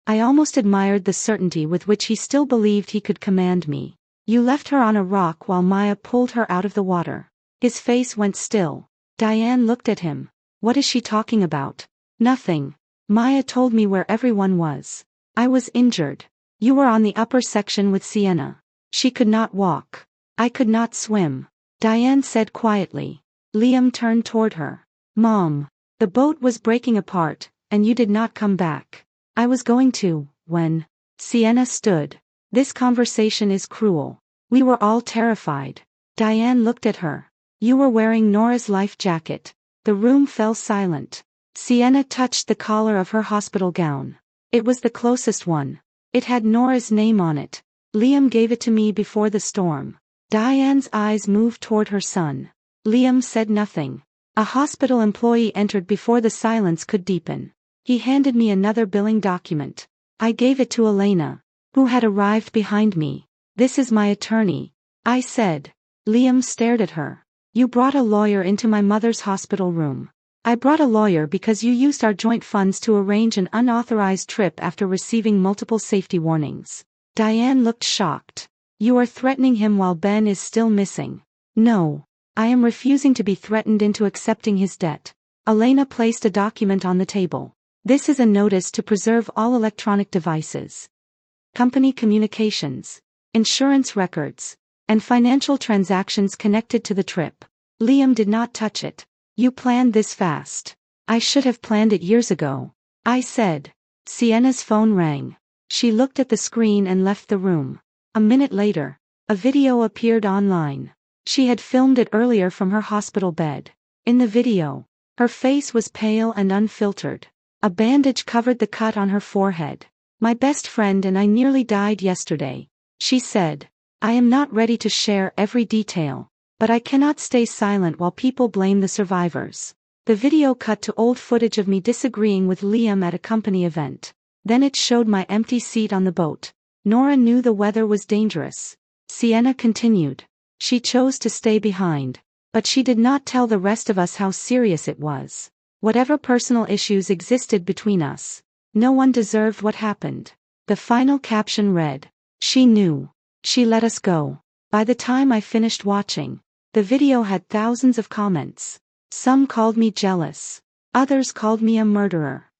I almost admired the certainty with which he still believed he could command me. You left her on a rock while Maya pulled her out of the water. His face went still. Diane looked at him. What is she talking about? Nothing. Maya told me where everyone was. I was injured. You were on the upper section with Sienna. She could not walk. I could not swim. Diane said quietly. Liam turned toward her. Mom. The boat was breaking apart, and you did not come back. I was going to, when. Sienna stood. This conversation is cruel. We were all terrified. Diane looked at her. You were wearing Nora's life jacket. The room fell silent. Sienna touched the collar of her hospital gown. It was the closest one. It had Nora's name on it. Liam gave it to me before the storm. Diane's eyes moved toward her son. Liam said nothing. A hospital employee entered before the silence could deepen. He handed me another billing document. I gave it to Elena, who had arrived behind me. This is my attorney, I said. Liam stared at her. You brought a lawyer into my mother's hospital room. I brought a lawyer because you used our joint funds to arrange an unauthorized trip after receiving multiple safety warnings. Diane looked shocked. You are threatening him while Ben is still missing. No. I am refusing to be threatened into accepting his debt. Elena placed a document on the table. This is a notice to preserve all electronic devices, company communications, insurance records, and financial transactions connected to the trip. Liam did not touch it. You planned this fast. I should have planned it years ago, I said. Sienna's phone rang. She looked at the screen and left the room. A minute later, a video appeared online. She had filmed it earlier from her hospital bed. In the video, her face was pale and unfiltered. A bandage covered the cut on her forehead. My best friend and I nearly died yesterday, she said. I am not ready to share every detail, but I cannot stay silent while people blame the survivors. The video cut to old footage of me disagreeing with Liam at a company event. Then it showed my empty seat on the boat. Nora knew the weather was dangerous. Sienna continued. She chose to stay behind, but she did not tell the rest of us how serious it was. Whatever personal issues existed between us, no one deserved what happened. The final caption read, "She knew. She let us go." By the time I finished watching, the video had thousands of comments. Some called me jealous. Others called me a murderer.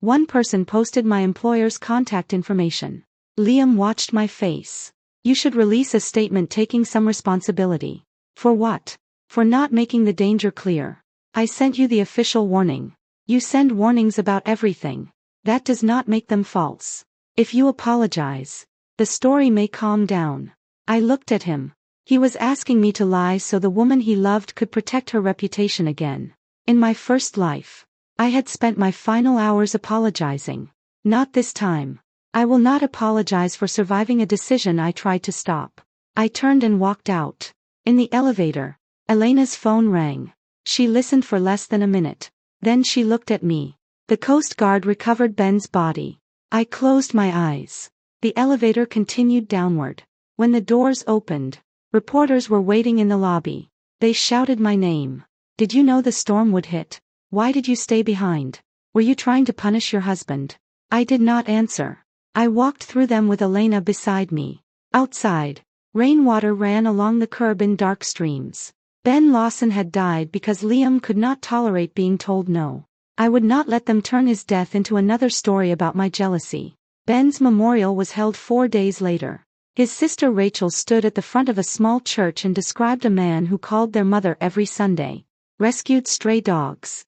One person posted my employer's contact information. Liam watched my face. You should release a statement taking some responsibility. For what? For not making the danger clear. I sent you the official warning. You send warnings about everything. That does not make them false. If you apologize, the story may calm down. I looked at him. He was asking me to lie so the woman he loved could protect her reputation again. In my first life, I had spent my final hours apologizing. Not this time. I will not apologize for surviving a decision I tried to stop. I turned and walked out. In the elevator, Elena's phone rang. She listened for less than a minute. Then she looked at me. The Coast Guard recovered Ben's body. I closed my eyes. The elevator continued downward. When the doors opened, reporters were waiting in the lobby. They shouted my name. Did you know the storm would hit? Why did you stay behind? Were you trying to punish your husband? I did not answer. I walked through them with Elena beside me. Outside, Rainwater ran along the curb in dark streams. Ben Lawson had died because Liam could not tolerate being told no. I would not let them turn his death into another story about my jealousy. Ben's memorial was held 4 days later. His sister Rachel stood at the front of a small church and described a man who called their mother every Sunday, rescued stray dogs,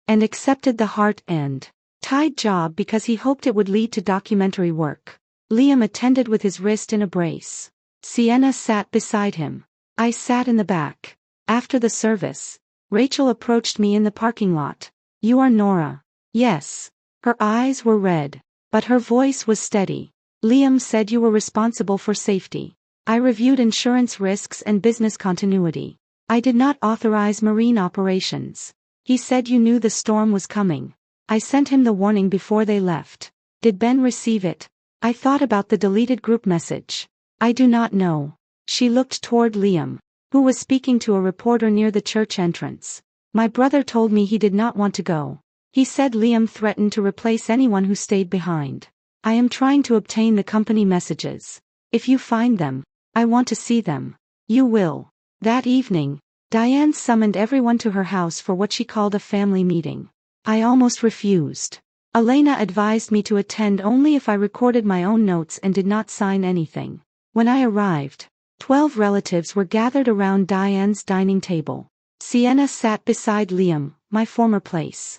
and accepted the heart and tide job because he hoped it would lead to documentary work. Liam attended with his wrist in a brace. Sienna sat beside him. I sat in the back. After the service, Rachel approached me in the parking lot. "You are Nora." "Yes." Her eyes were red, but her voice was steady. "Liam said you were responsible for safety. I reviewed insurance risks and business continuity. I did not authorize marine operations. He said you knew the storm was coming. I sent him the warning before they left. Did Ben receive it?" I thought about the deleted group message. "I do not know." She looked toward Liam, who was speaking to a reporter near the church entrance. "My brother told me he did not want to go. He said Liam threatened to replace anyone who stayed behind. I am trying to obtain the company messages. If you find them, I want to see them." "You will." That evening, Diane summoned everyone to her house for what she called a family meeting. I almost refused. Elena advised me to attend only if I recorded my own notes and did not sign anything. When I arrived, 12 relatives were gathered around Diane's dining table. Sienna sat beside Liam, my former place.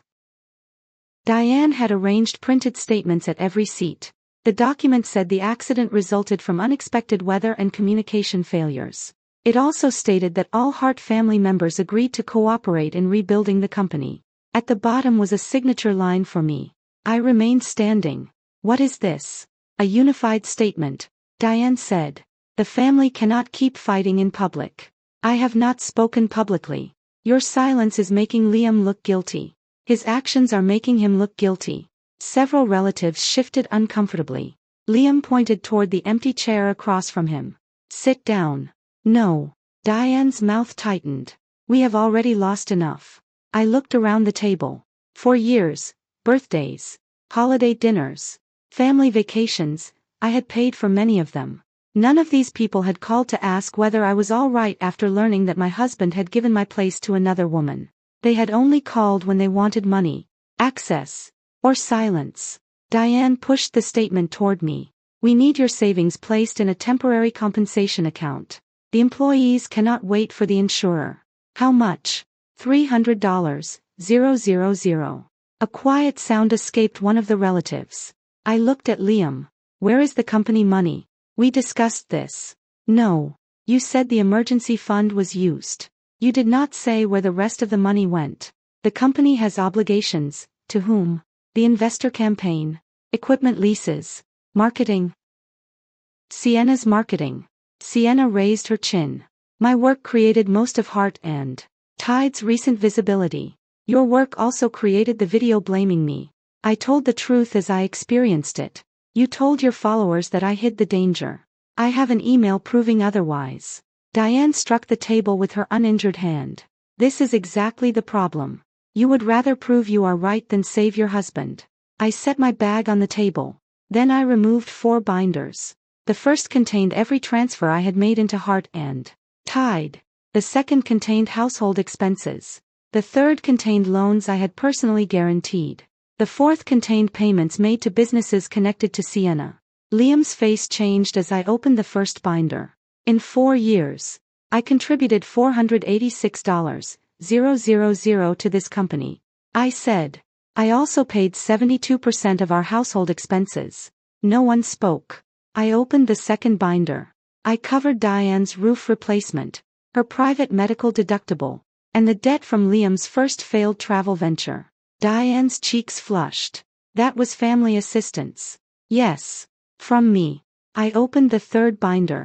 Diane had arranged printed statements at every seat. The document said the accident resulted from unexpected weather and communication failures. It also stated that all Hart family members agreed to cooperate in rebuilding the company. At the bottom was a signature line for me. I remained standing. "What is this?" "A unified statement," Diane said. "The family cannot keep fighting in public. I have not spoken publicly. Your silence is making Liam look guilty. His actions are making him look guilty." Several relatives shifted uncomfortably. Liam pointed toward the empty chair across from him. "Sit down." "No." Diane's mouth tightened. "We have already lost enough." I looked around the table. For years, birthdays, holiday dinners, family vacations, I had paid for many of them. None of these people had called to ask whether I was all right after learning that my husband had given my place to another woman. They had only called when they wanted money, access, or silence. Diane pushed the statement toward me. "We need your savings placed in a temporary compensation account. The employees cannot wait for the insurer." "How much?" $300, 000. A quiet sound escaped one of the relatives. I looked at Liam. "Where is the company money? We discussed this." "No. You said the emergency fund was used. You did not say where the rest of the money went." "The company has obligations." "To whom?" "The investor campaign, equipment leases, marketing." "Sienna's marketing." Sienna raised her chin. "My work created most of Hart and Tide's recent visibility. Your work also created the video blaming me. I told the truth as I experienced it. You told your followers that I hid the danger. I have an email proving otherwise." Diane struck the table with her uninjured hand. "This is exactly the problem. You would rather prove you are right than save your husband." I set my bag on the table. Then I removed 4 binders. The first contained every transfer I had made into Hart and Tide. The second contained household expenses. The third contained loans I had personally guaranteed. The fourth contained payments made to businesses connected to Sienna. Liam's face changed as I opened the first binder. "In 4 years, I contributed $486, 000 to this company," I said. "I also paid 72% of our household expenses." No one spoke. I opened the second binder. I covered Diane's roof replacement, her private medical deductible, and the debt from Liam's first failed travel venture. Diane's cheeks flushed. "That was family assistance." "Yes. From me." I opened the third binder.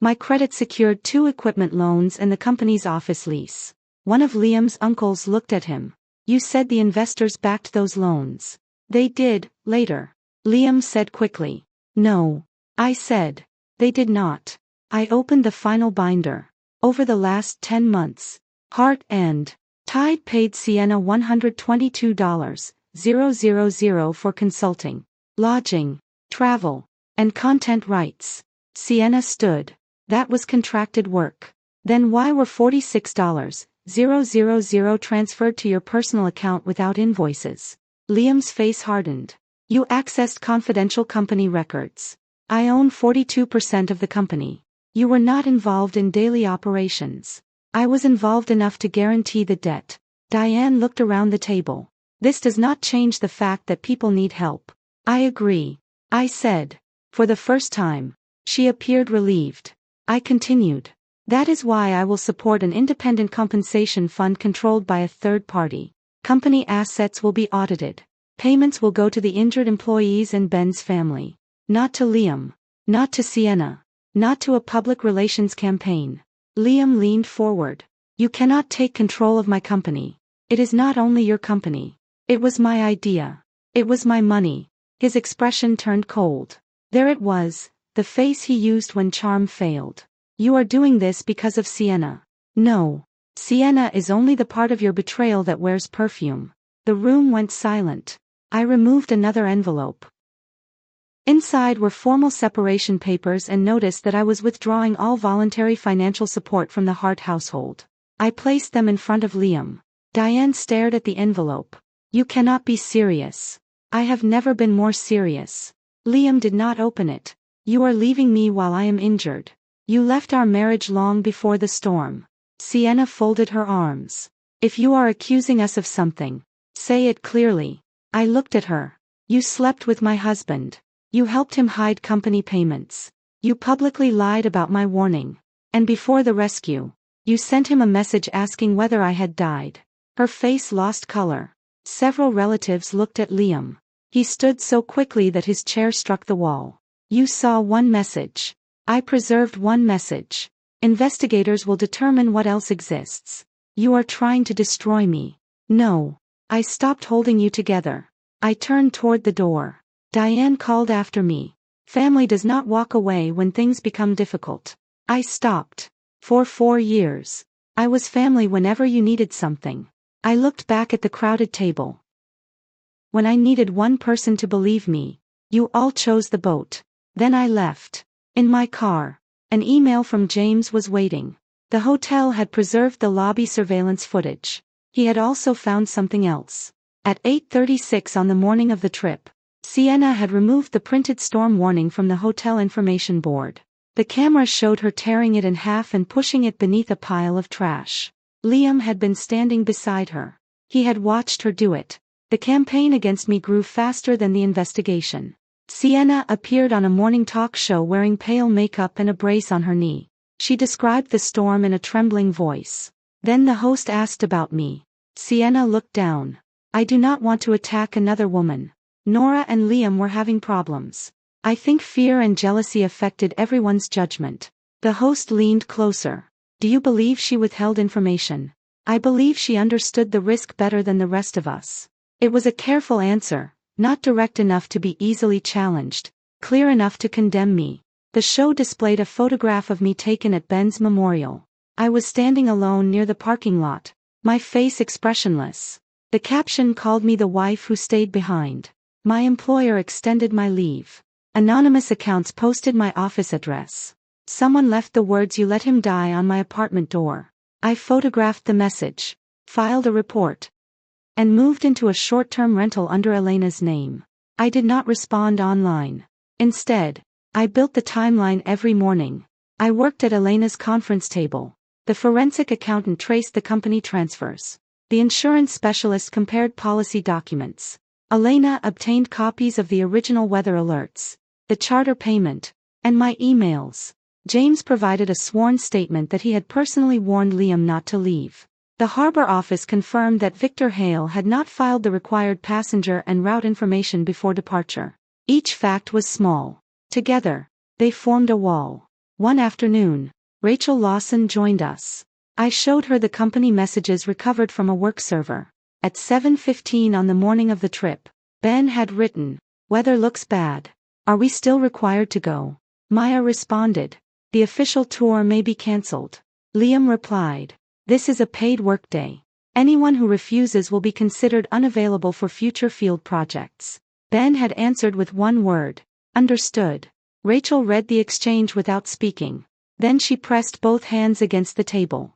My credit secured 2 equipment loans and the company's office lease. One of Liam's uncles looked at him. "You said the investors backed those loans." "They did, later," Liam said quickly. "No," I said. "They did not." I opened the final binder. Over the last 10 months, Hart and Tide paid Sienna $122, 000 for consulting, lodging, travel, and content rights. Sienna stood. That was contracted work. Then why were $46,000 transferred to your personal account without invoices? Liam's face hardened. You accessed confidential company records. I own 42% of the company. You were not involved in daily operations. I was involved enough to guarantee the debt. Diane looked around the table. This does not change the fact that people need help. I agree. I said. For the first time. She appeared relieved. I continued. That is why I will support an independent compensation fund controlled by a third party. Company assets will be audited. Payments will go to the injured employees and Ben's family. Not to Liam. Not to Sienna. Not to a public relations campaign. Liam leaned forward. You cannot take control of my company. It is not only your company. It was my idea. It was my money. His expression turned cold. There it was, the face he used when charm failed. You are doing this because of Sienna. No. Sienna is only the part of your betrayal that wears perfume. The room went silent. I removed another envelope. Inside were formal separation papers and notice that I was withdrawing all voluntary financial support from the Hart household. I placed them in front of Liam. Diane stared at the envelope. You cannot be serious. I have never been more serious. Liam did not open it. You are leaving me while I am injured. You left our marriage long before the storm. Sienna folded her arms. If you are accusing us of something, say it clearly. I looked at her. You slept with my husband. You helped him hide company payments. You publicly lied about my warning. And before the rescue, you sent him a message asking whether I had died. Her face lost color. Several relatives looked at Liam. He stood so quickly that his chair struck the wall. You saw one message. I preserved one message. Investigators will determine what else exists. You are trying to destroy me. No. I stopped holding you together. I turned toward the door. Diane called after me. Family does not walk away when things become difficult. I stopped. For 4 years. I was family whenever you needed something. I looked back at the crowded table. When I needed one person to believe me, you all chose the boat. Then I left. In my car. An email from James was waiting. The hotel had preserved the lobby surveillance footage. He had also found something else. At 8:36 on the morning of the trip, Sienna had removed the printed storm warning from the hotel information board. The camera showed her tearing it in half and pushing it beneath a pile of trash. Liam had been standing beside her. He had watched her do it. The campaign against me grew faster than the investigation. Sienna appeared on a morning talk show wearing pale makeup and a brace on her knee. She described the storm in a trembling voice. Then the host asked about me. Sienna looked down. I do not want to attack another woman. Nora and Liam were having problems. I think fear and jealousy affected everyone's judgment. The host leaned closer. Do you believe she withheld information? I believe she understood the risk better than the rest of us. It was a careful answer. Not direct enough to be easily challenged, clear enough to condemn me. The show displayed a photograph of me taken at Ben's memorial. I was standing alone near the parking lot, my face expressionless. The caption called me the wife who stayed behind. My employer extended my leave. Anonymous accounts posted my office address. Someone left the words "You let him die" on my apartment door. I photographed the message, filed a report, and moved into a short-term rental under Elena's name. I did not respond online. Instead, I built the timeline every morning. I worked at Elena's conference table. The forensic accountant traced the company transfers. The insurance specialist compared policy documents. Elena obtained copies of the original weather alerts, the charter payment, and my emails. James provided a sworn statement that he had personally warned Liam not to leave. The harbor office confirmed that Victor Hale had not filed the required passenger and route information before departure. Each fact was small. Together, they formed a wall. One afternoon, Rachel Lawson joined us. I showed her the company messages recovered from a work server. At 7:15 on the morning of the trip, Ben had written, "Weather looks bad. Are we still required to go?" Maya responded, "The official tour may be cancelled." Liam replied, "This is a paid workday. Anyone who refuses will be considered unavailable for future field projects." Ben had answered with one word, "Understood." Rachel read the exchange without speaking. Then she pressed both hands against the table.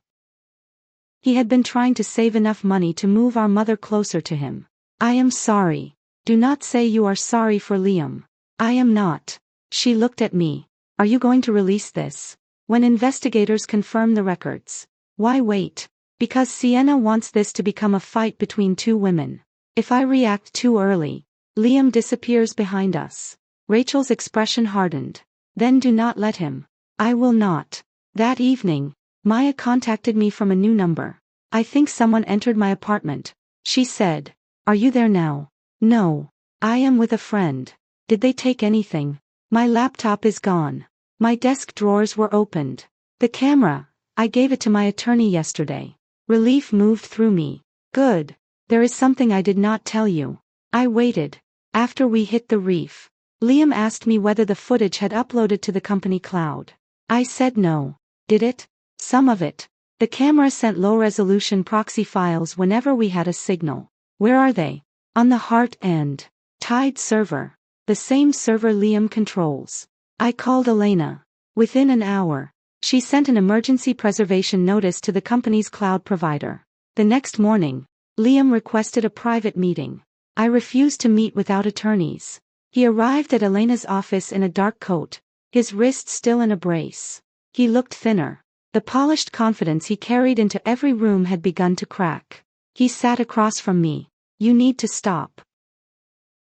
He had been trying to save enough money to move our mother closer to him. I am sorry. Do not say you are sorry for Liam. I am not. She looked at me. Are you going to release this? When investigators confirm the records. Why wait? Because Sienna wants this to become a fight between two women. If I react too early, Liam disappears behind us. Rachel's expression hardened. Then do not let him. I will not. That evening, Maya contacted me from a new number. I think someone entered my apartment. She said, "Are you there now?" No. I am with a friend. Did they take anything? My laptop is gone. My desk drawers were opened. The camera, I gave it to my attorney yesterday. Relief moved through me. Good. There is something I did not tell you. I waited. After we hit the reef, Liam asked me whether the footage had uploaded to the company cloud. I said no. Did it? Some of it. The camera sent low-resolution proxy files whenever we had a signal. Where are they? On the Heart and Tide server. The same server Liam controls. I called Elena. Within an hour, she sent an emergency preservation notice to the company's cloud provider. The next morning, Liam requested a private meeting. I refused to meet without attorneys. He arrived at Elena's office in a dark coat, his wrist still in a brace. He looked thinner. The polished confidence he carried into every room had begun to crack. He sat across from me. You need to stop.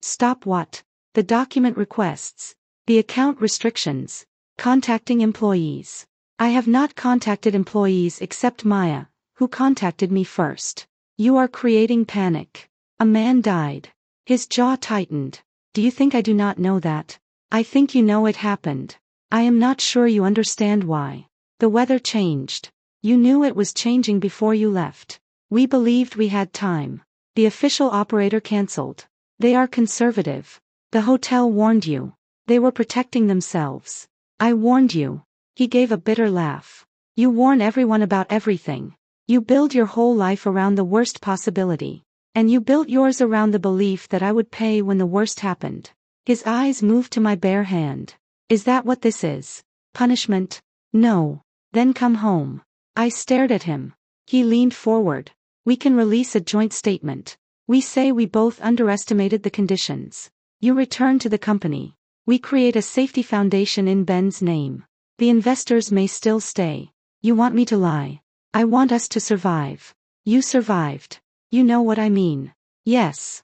Stop what? The document requests. The account restrictions. Contacting employees. I have not contacted employees except Maya, who contacted me first. You are creating panic. A man died. His jaw tightened. Do you think I do not know that? I think you know it happened. I am not sure you understand why. The weather changed. You knew it was changing before you left. We believed we had time. The official operator cancelled. They are conservative. The hotel warned you. They were protecting themselves. I warned you. He gave a bitter laugh. You warn everyone about everything. You build your whole life around the worst possibility. And you built yours around the belief that I would pay when the worst happened. His eyes moved to my bare hand. Is that what this is? Punishment? No. Then come home. I stared at him. He leaned forward. We can release a joint statement. We say we both underestimated the conditions. You return to the company. We create a safety foundation in Ben's name. The investors may still stay. You want me to lie. I want us to survive. You survived. You know what I mean. Yes.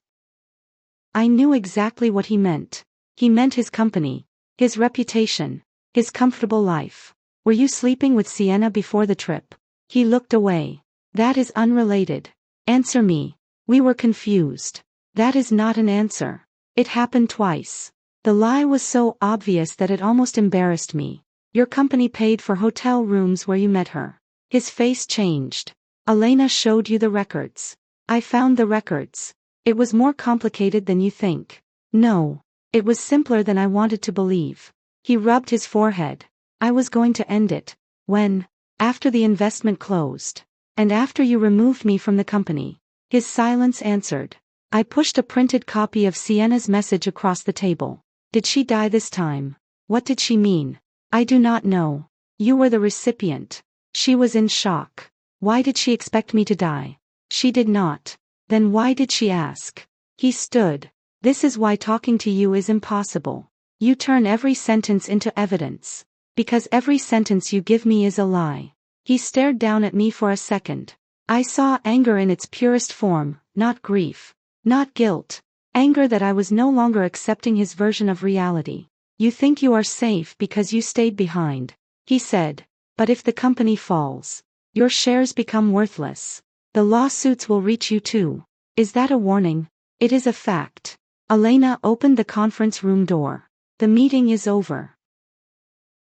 I knew exactly what he meant. He meant his company, his reputation, his comfortable life. Were you sleeping with Sienna before the trip? He looked away. That is unrelated. Answer me. We were confused. That is not an answer. It happened twice. The lie was so obvious that it almost embarrassed me. Your company paid for hotel rooms where you met her. His face changed. Elena showed you the records. I found the records. It was more complicated than you think. No. It was simpler than I wanted to believe. He rubbed his forehead. I was going to end it. When? After the investment closed. And after you removed me from the company. His silence answered. I pushed a printed copy of Sienna's message across the table. Did she die this time? What did she mean? I do not know. You were the recipient. She was in shock. Why did she expect me to die? She did not. Then why did she ask? He stood. This is why talking to you is impossible. You turn every sentence into evidence. Because every sentence you give me is a lie. He stared down at me for a second. I saw anger in its purest form, not grief. Not guilt. Anger that I was no longer accepting his version of reality. You think you are safe because you stayed behind. He said. But if the company falls, your shares become worthless. The lawsuits will reach you too. Is that a warning? It is a fact. Elena opened the conference room door. The meeting is over.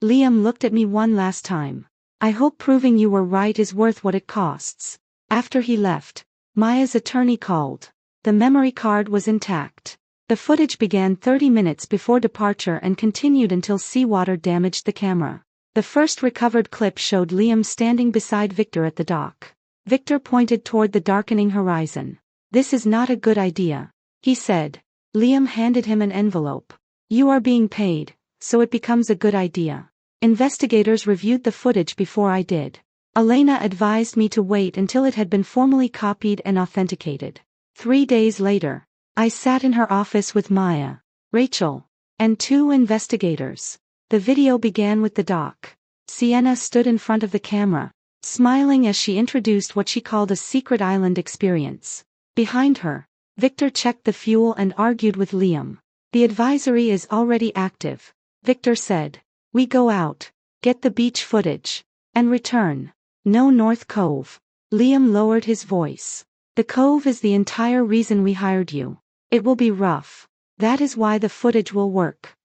Liam looked at me one last time. I hope proving you were right is worth what it costs. After he left, Maya's attorney called. The memory card was intact. The footage began 30 minutes before departure and continued until seawater damaged the camera. The first recovered clip showed Liam standing beside Victor at the dock. Victor pointed toward the darkening horizon. This is not a good idea, he said. Liam handed him an envelope. You are being paid, so it becomes a good idea. Investigators reviewed the footage before I did. Elena advised me to wait until it had been formally copied and authenticated. 3 days later, I sat in her office with Maya, Rachel, and 2 investigators. The video began with the doc. Sienna stood in front of the camera, smiling as she introduced what she called a secret island experience. Behind her, Victor checked the fuel and argued with Liam. The advisory is already active, Victor said. We go out, get the beach footage, and return. No North Cove. Liam lowered his voice. The Cove is the entire reason we hired you. It will be rough. That is why the footage will work.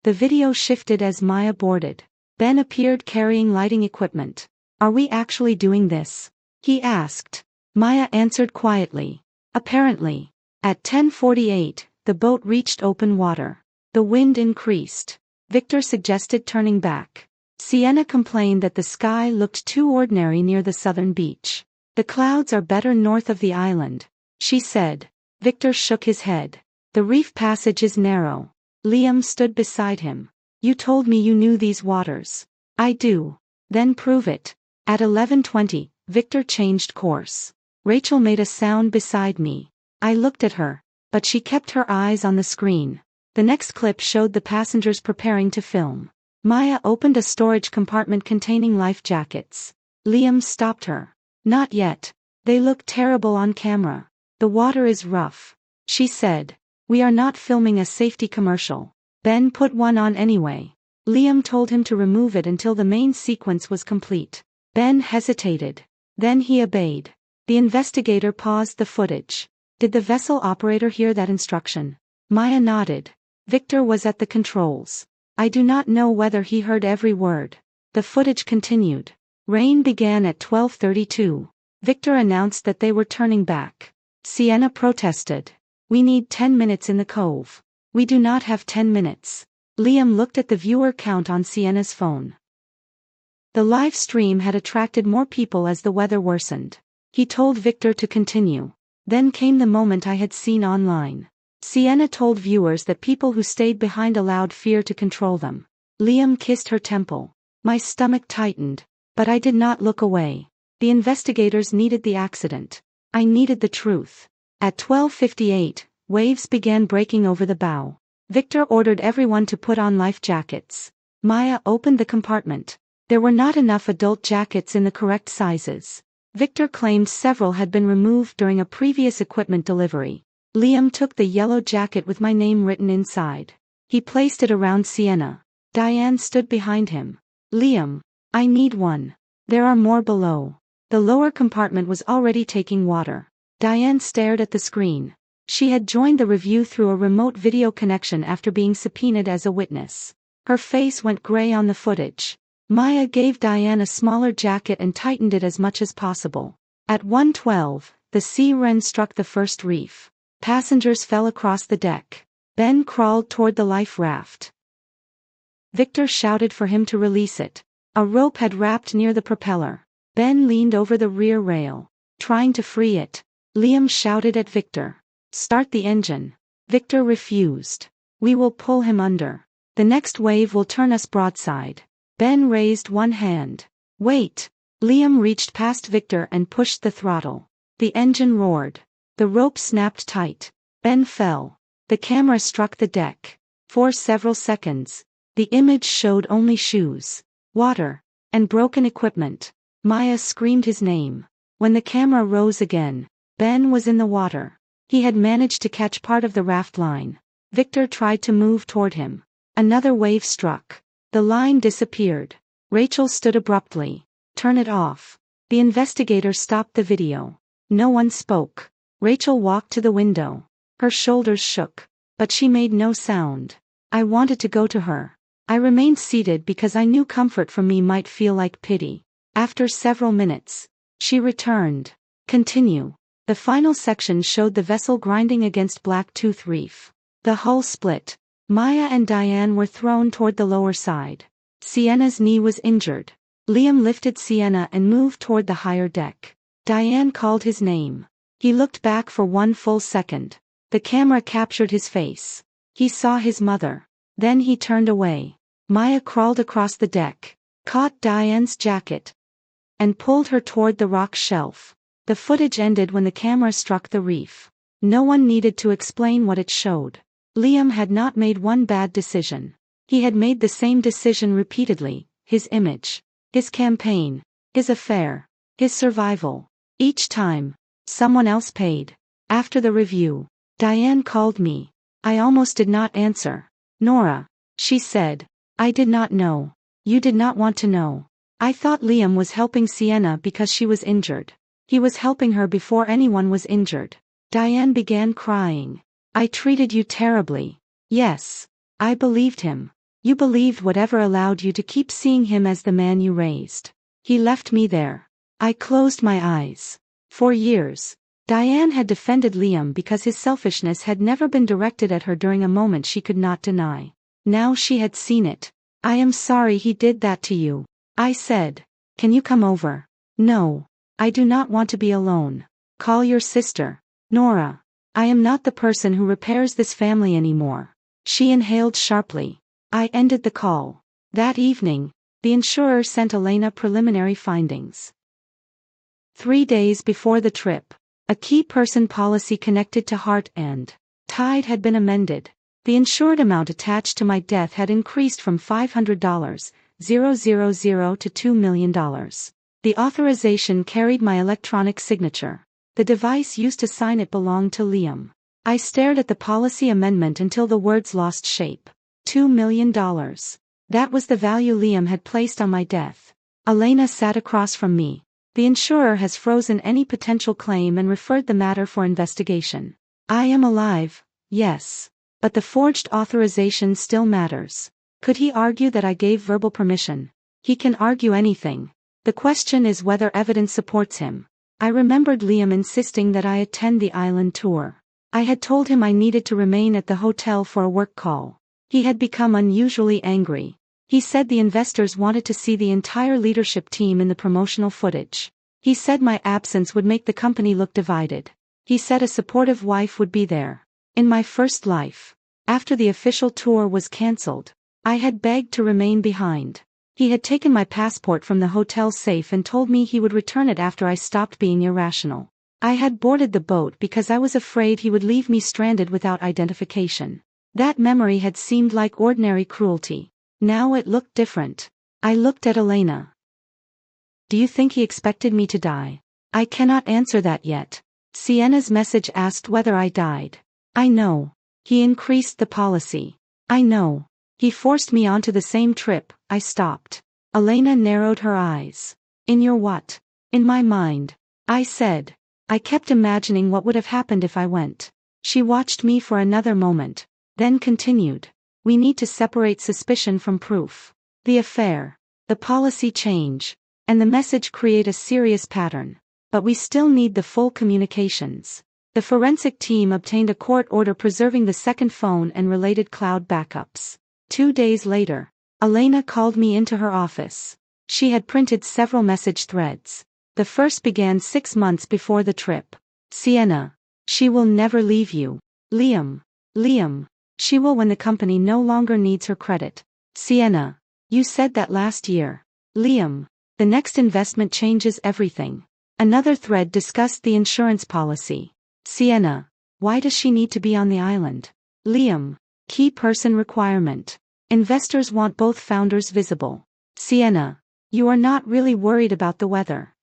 The video shifted as Maya boarded. Ben appeared carrying lighting equipment. Are we actually doing this? He asked. Maya answered quietly. Apparently. At 10:48, the boat reached open water. The wind increased. Victor suggested turning back. Sienna complained that the sky looked too ordinary near the southern beach. The clouds are better north of the island, she said. Victor shook his head. The reef passage is narrow. Liam stood beside him. You told me you knew these waters. I do. Then prove it. At 11:20, Victor changed course. Rachel made a sound beside me. I looked at her, but she kept her eyes on the screen. The next clip showed the passengers preparing to film. Maya opened a storage compartment containing life jackets. Liam stopped her. Not yet. They look terrible on camera. The water is rough, she said. We are not filming a safety commercial. Ben put one on anyway. Liam told him to remove it until the main sequence was complete. Ben hesitated. Then he obeyed. The investigator paused the footage. Did the vessel operator hear that instruction? Maya nodded. Victor was at the controls. I do not know whether he heard every word. The footage continued. Rain began at 12:32. Victor announced that they were turning back. Sienna protested. We need 10 minutes in the cove. We do not have 10 minutes. Liam looked at the viewer count on Sienna's phone. The live stream had attracted more people as the weather worsened. He told Victor to continue. Then came the moment I had seen online. Sienna told viewers that people who stayed behind allowed fear to control them. Liam kissed her temple. My stomach tightened, but I did not look away. The investigators needed the accident. I needed the truth. At 12:58, waves began breaking over the bow. Victor ordered everyone to put on life jackets. Maya opened the compartment. There were not enough adult jackets in the correct sizes. Victor claimed several had been removed during a previous equipment delivery. Liam took the yellow jacket with my name written inside. He placed it around Sienna. Diane stood behind him. Liam, I need one. There are more below. The lower compartment was already taking water. Diane stared at the screen. She had joined the review through a remote video connection after being subpoenaed as a witness. Her face went gray on the footage. Maya gave Diane a smaller jacket and tightened it as much as possible. At 1:12, the sea wren struck the first reef. Passengers fell across the deck. Ben crawled toward the life raft. Victor shouted for him to release it. A rope had wrapped near the propeller. Ben leaned over the rear rail, trying to free it. Liam shouted at Victor. Start the engine. Victor refused. We will pull him under. The next wave will turn us broadside. Ben raised one hand. Wait. Liam reached past Victor and pushed the throttle. The engine roared. The rope snapped tight. Ben fell. The camera struck the deck. For several seconds, the image showed only shoes, water, and broken equipment. Maya screamed his name. When the camera rose again, Ben was in the water. He had managed to catch part of the raft line. Victor tried to move toward him. Another wave struck. The line disappeared. Rachel stood abruptly. Turn it off. The investigator stopped the video. No one spoke. Rachel walked to the window. Her shoulders shook, but she made no sound. I wanted to go to her. I remained seated because I knew comfort from me might feel like pity. After several minutes, she returned. Continue. The final section showed the vessel grinding against Blacktooth Reef. The hull split. Maya and Diane were thrown toward the lower side. Sienna's knee was injured. Liam lifted Sienna and moved toward the higher deck. Diane called his name. He looked back for one full second. The camera captured his face. He saw his mother. Then he turned away. Maya crawled across the deck, caught Diane's jacket, and pulled her toward the rock shelf. The footage ended when the camera struck the reef. No one needed to explain what it showed. Liam had not made one bad decision. He had made the same decision repeatedly: his image, his campaign, his affair, his survival. Each time, someone else paid. After the review, Diane called me. I almost did not answer. "Nora," she said, "I did not know. You did not want to know. I thought Liam was helping Sienna because she was injured. He was helping her before anyone was injured." Diane began crying. "I treated you terribly." "Yes. I believed him. You believed whatever allowed you to keep seeing him as the man you raised. He left me there." I closed my eyes. For years, Diane had defended Liam because his selfishness had never been directed at her during a moment she could not deny. Now she had seen it. "I am sorry he did that to you," I said. "Can you come over?" "No. I do not want to be alone." "Call your sister." "Nora, I am not the person who repairs this family anymore." She inhaled sharply. I ended the call. That evening, the insurer sent Elena preliminary findings. 3 days before the trip, a key person policy connected to Heart and Tide had been amended. The insured amount attached to my death had increased from $500,000 to $2 million. The authorization carried my electronic signature. The device used to sign it belonged to Liam. I stared at the policy amendment until the words lost shape. $2 million. That was the value Liam had placed on my death. Elena sat across from me. "The insurer has frozen any potential claim and referred the matter for investigation." "I am alive, yes. But the forged authorization still matters." Could he argue that I gave verbal permission? He can argue anything. The question is whether evidence supports him. I remembered Liam insisting that I attend the island tour. I had told him I needed to remain at the hotel for a work call. He had become unusually angry. He said the investors wanted to see the entire leadership team in the promotional footage. He said my absence would make the company look divided. He said a supportive wife would be there. In my first life, after the official tour was cancelled, I had begged to remain behind. He had taken my passport from the hotel safe and told me he would return it after I stopped being irrational. I had boarded the boat because I was afraid he would leave me stranded without identification. That memory had seemed like ordinary cruelty. Now it looked different. I looked at Elena. "Do you think he expected me to die?" "I cannot answer that yet." Sienna's message asked whether I died. "I know. He increased the policy." "I know. He forced me onto the same trip." I stopped. Elena narrowed her eyes. "In your what?" "In my mind." I said. I kept imagining what would have happened if I went. She watched me for another moment, then continued. "We need to separate suspicion from proof. The affair, the policy change, and the message create a serious pattern. But we still need the full communications." The forensic team obtained a court order preserving the second phone and related cloud backups. 2 days later, Elena called me into her office. She had printed several message threads. The first began 6 months before the trip. "Sienna, she will never leave you. Liam, she will when the company no longer needs her credit. Sienna, you said that last year. Liam, the next investment changes everything." Another thread discussed the insurance policy. "Sienna, why does she need to be on the island?" Liam, key person requirement. Investors want both founders visible. Sienna, you are not really worried about the weather.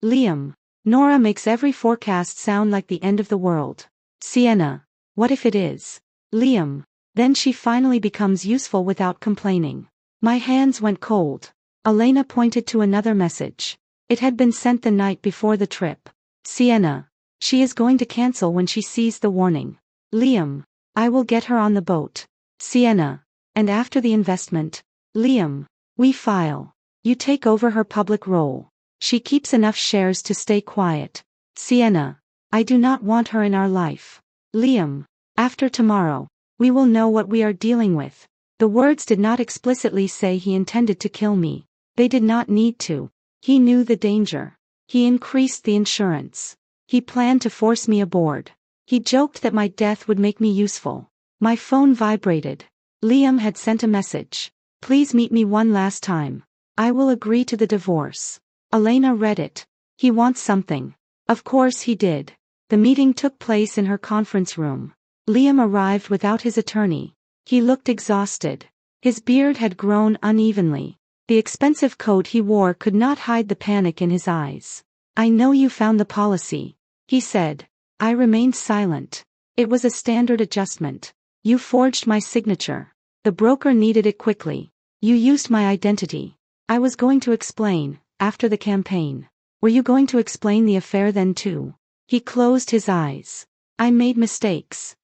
Liam, Nora makes every forecast sound like the end of the world. Sienna, what if it is? Liam, then she finally becomes useful without complaining. My hands went cold. Elena pointed to another message. It had been sent the night before the trip. Sienna, she is going to cancel when she sees the warning. Liam, I will get her on the boat. Sienna, and after the investment? Liam, we file. You take over her public role. She keeps enough shares to stay quiet. Sienna, I do not want her in our life. Liam, after tomorrow, we will know what we are dealing with. The words did not explicitly say he intended to kill me. They did not need to. He knew the danger. He increased the insurance. He planned to force me aboard. He joked that my death would make me useful. My phone vibrated. Liam had sent a message. Please meet me one last time. I will agree to the divorce. Elena read it. He wants something. Of course he did. The meeting took place in her conference room. Liam arrived without his attorney. He looked exhausted. His beard had grown unevenly. The expensive coat he wore could not hide the panic in his eyes. I know you found the policy, he said. I remained silent. It was a standard adjustment. You forged my signature. The broker needed it quickly. You used my identity. I was going to explain, after the campaign. Were you going to explain the affair then too? He closed his eyes. I made mistakes.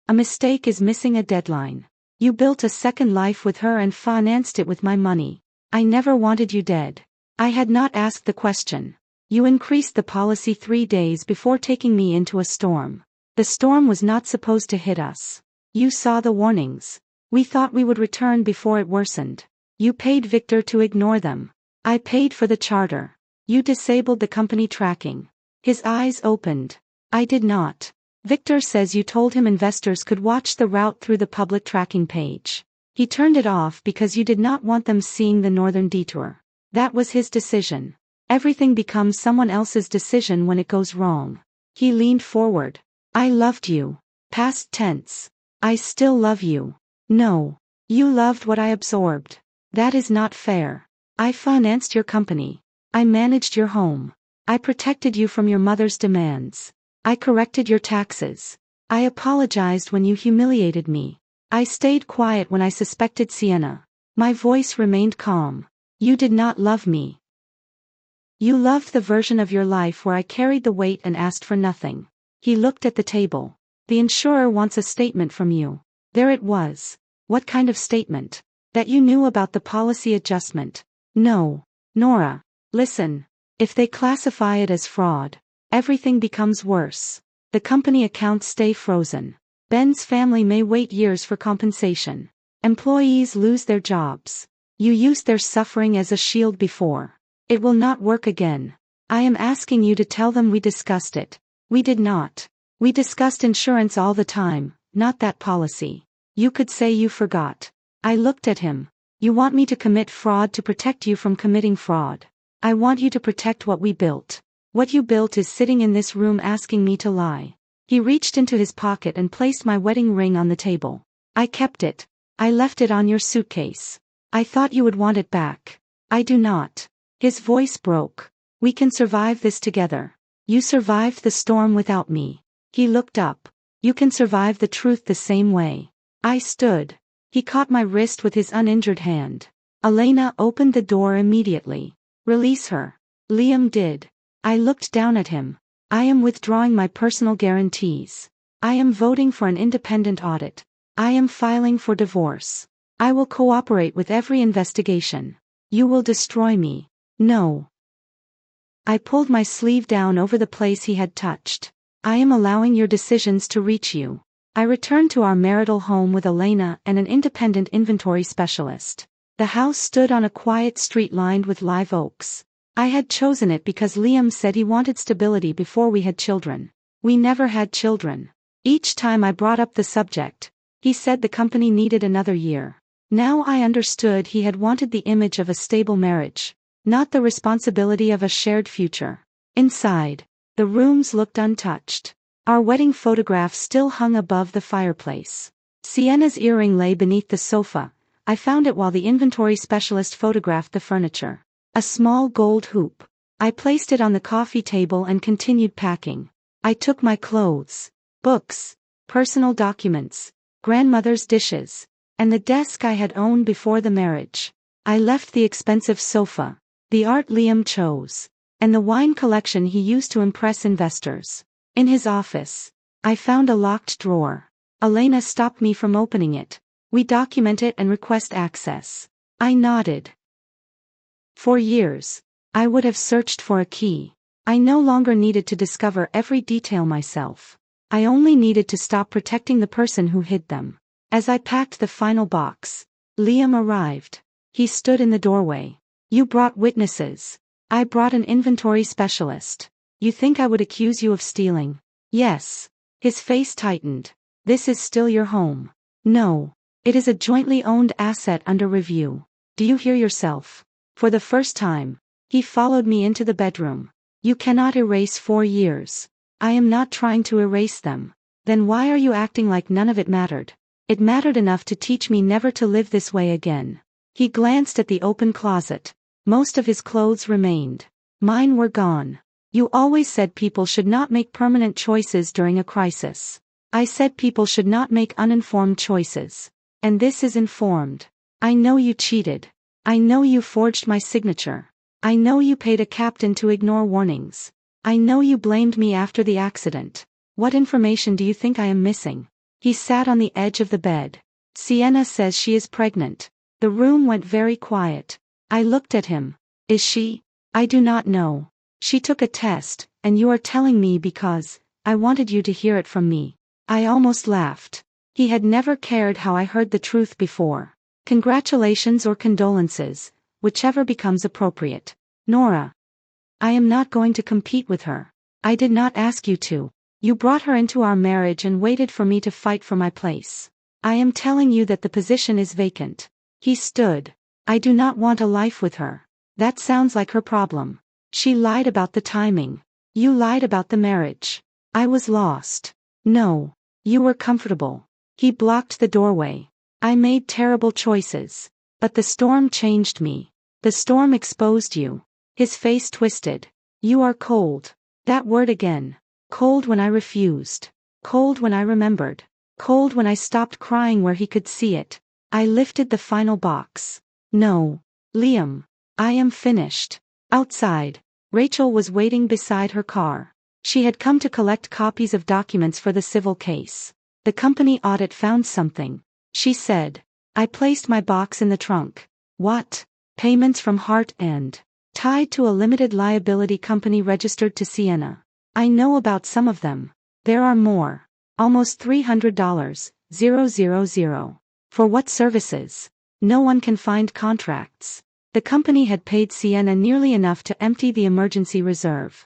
A mistake is missing a deadline. You built a second life with her and financed it with my money. I never wanted you dead. I had not asked the question. You increased the policy 3 days before taking me into a storm. The storm was not supposed to hit us. You saw the warnings. We thought we would return before it worsened. You paid Victor to ignore them. I paid for the charter. You disabled the company tracking. His eyes opened. I did not. Victor says you told him investors could watch the route through the public tracking page. He turned it off because you did not want them seeing the northern detour. That was his decision. Everything becomes someone else's decision when it goes wrong. He leaned forward. I loved you. Past tense. I still love you. No. You loved what I absorbed. That is not fair. I financed your company. I managed your home. I protected you from your mother's demands. I corrected your taxes. I apologized when you humiliated me. I stayed quiet when I suspected Sienna. My voice remained calm. You did not love me. You loved the version of your life where I carried the weight and asked for nothing. He looked at the table. The insurer wants a statement from you. There it was. What kind of statement? That you knew about the policy adjustment. No. Nora. Listen. If they classify it as fraud, everything becomes worse. The company accounts stay frozen. Ben's family may wait years for compensation. Employees lose their jobs. You used their suffering as a shield before. It will not work again. I am asking you to tell them we discussed it. We did not. We discussed insurance all the time, not that policy. You could say you forgot. I looked at him. You want me to commit fraud to protect you from committing fraud. I want you to protect what we built. What you built is sitting in this room asking me to lie. He reached into his pocket and placed my wedding ring on the table. I kept it. I left it on your suitcase. I thought you would want it back. I do not. His voice broke. We can survive this together. You survived the storm without me. He looked up. You can survive the truth the same way. I stood. He caught my wrist with his uninjured hand. Elena opened the door immediately. Release her. Liam did. I looked down at him. I am withdrawing my personal guarantees. I am voting for an independent audit. I am filing for divorce. I will cooperate with every investigation. You will destroy me. No. I pulled my sleeve down over the place he had touched. I am allowing your decisions to reach you. I returned to our marital home with Elena and an independent inventory specialist. The house stood on a quiet street lined with live oaks. I had chosen it because Liam said he wanted stability before we had children. We never had children. Each time I brought up the subject, he said the company needed another year. Now I understood he had wanted the image of a stable marriage, not the responsibility of a shared future. Inside, the rooms looked untouched. Our wedding photograph still hung above the fireplace. Sienna's earring lay beneath the sofa. I found it while the inventory specialist photographed the furniture. A small gold hoop. I placed it on the coffee table and continued packing. I took my clothes, books, personal documents, grandmother's dishes, and the desk I had owned before the marriage. I left the expensive sofa, the art Liam chose, and the wine collection he used to impress investors. In his office, I found a locked drawer. Elena stopped me from opening it. We document it and request access. I nodded. For years, I would have searched for a key. I no longer needed to discover every detail myself. I only needed to stop protecting the person who hid them. As I packed the final box, Liam arrived. He stood in the doorway. You brought witnesses. I brought an inventory specialist. You think I would accuse you of stealing? Yes. His face tightened. This is still your home. No. It is a jointly owned asset under review. Do you hear yourself? For the first time, he followed me into the bedroom. You cannot erase 4 years. I am not trying to erase them. Then why are you acting like none of it mattered? It mattered enough to teach me never to live this way again. He glanced at the open closet. Most of his clothes remained. Mine were gone. You always said people should not make permanent choices during a crisis. I said people should not make uninformed choices. And this is informed. I know you cheated. I know you forged my signature. I know you paid a captain to ignore warnings. I know you blamed me after the accident. What information do you think I am missing? He sat on the edge of the bed. Sienna says she is pregnant. The room went very quiet. I looked at him. Is she? I do not know. She took a test, and you are telling me because I wanted you to hear it from me. I almost laughed. He had never cared how I heard the truth before. Congratulations or condolences, whichever becomes appropriate. Nora. I am not going to compete with her. I did not ask you to. You brought her into our marriage and waited for me to fight for my place. I am telling you that the position is vacant. He stood. I do not want a life with her. That sounds like her problem. She lied about the timing. You lied about the marriage. I was lost. No. You were comfortable. He blocked the doorway. I made terrible choices. But the storm changed me. The storm exposed you. His face twisted. You are cold. That word again. Cold when I refused. Cold when I remembered. Cold when I stopped crying where he could see it. I lifted the final box. No. Liam. I am finished. Outside, Rachel was waiting beside her car. She had come to collect copies of documents for the civil case. The company audit found something. She said. I placed my box in the trunk. What? Payments from Hart and tied to a limited liability company registered to Sienna. I know about some of them. There are more. Almost $300. 000. For what services? No one can find contracts. The company had paid Sienna nearly enough to empty the emergency reserve.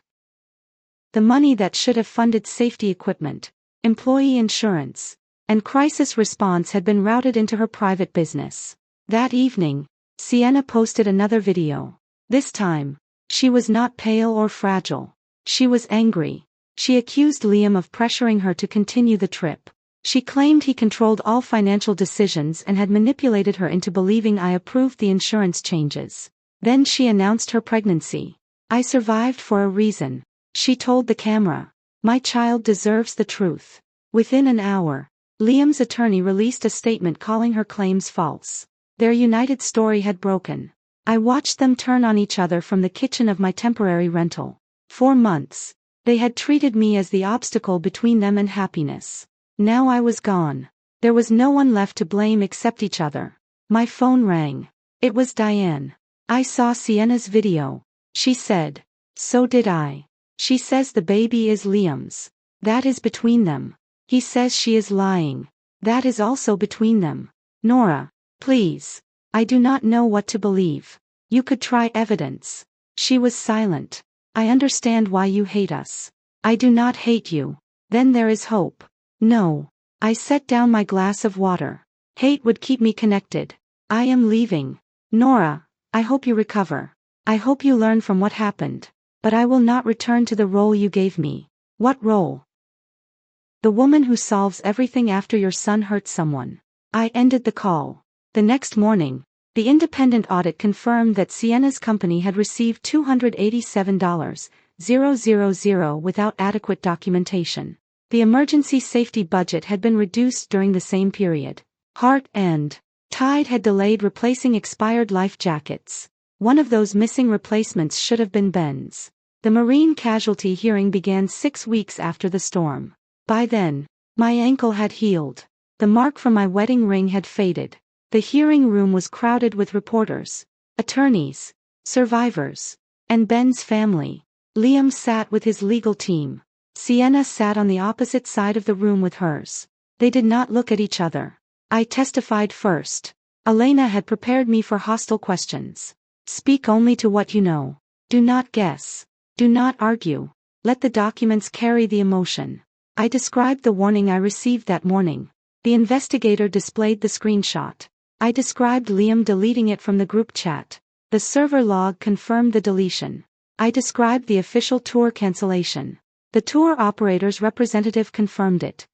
The money that should have funded safety equipment, employee insurance, and crisis response had been routed into her private business. That evening, Sienna posted another video. This time, she was not pale or fragile. She was angry. She accused Liam of pressuring her to continue the trip. She claimed he controlled all financial decisions and had manipulated her into believing I approved the insurance changes. Then she announced her pregnancy. I survived for a reason. She told the camera. My child deserves the truth. Within an hour, Liam's attorney released a statement calling her claims false. Their united story had broken. I watched them turn on each other from the kitchen of my temporary rental. 4 months. They had treated me as the obstacle between them and happiness. Now I was gone. There was no one left to blame except each other. My phone rang. It was Diane. I saw Sienna's video. She said. So did I. She says the baby is Liam's. That is between them. He says she is lying. That is also between them. Nora, please. I do not know what to believe. You could try evidence. She was silent. I understand why you hate us. I do not hate you. Then there is hope. No. I set down my glass of water. Hate would keep me connected. I am leaving. Nora, I hope you recover. I hope you learn from what happened. But I will not return to the role you gave me. What role? The woman who solves everything after your son hurts someone. I ended the call. The next morning, the independent audit confirmed that Sienna's company had received $287,000 without adequate documentation. The emergency safety budget had been reduced during the same period. Hart and Tide had delayed replacing expired life jackets. One of those missing replacements should have been Ben's. The marine casualty hearing began 6 weeks after the storm. By then, my ankle had healed. The mark from my wedding ring had faded. The hearing room was crowded with reporters, attorneys, survivors, and Ben's family. Liam sat with his legal team. Sienna sat on the opposite side of the room with hers. They did not look at each other. I testified first. Elena had prepared me for hostile questions. Speak only to what you know. Do not guess. Do not argue. Let the documents carry the emotion. I described the warning I received that morning. The investigator displayed the screenshot. I described Liam deleting it from the group chat. The server log confirmed the deletion. I described the official tour cancellation. The tour operator's representative confirmed it.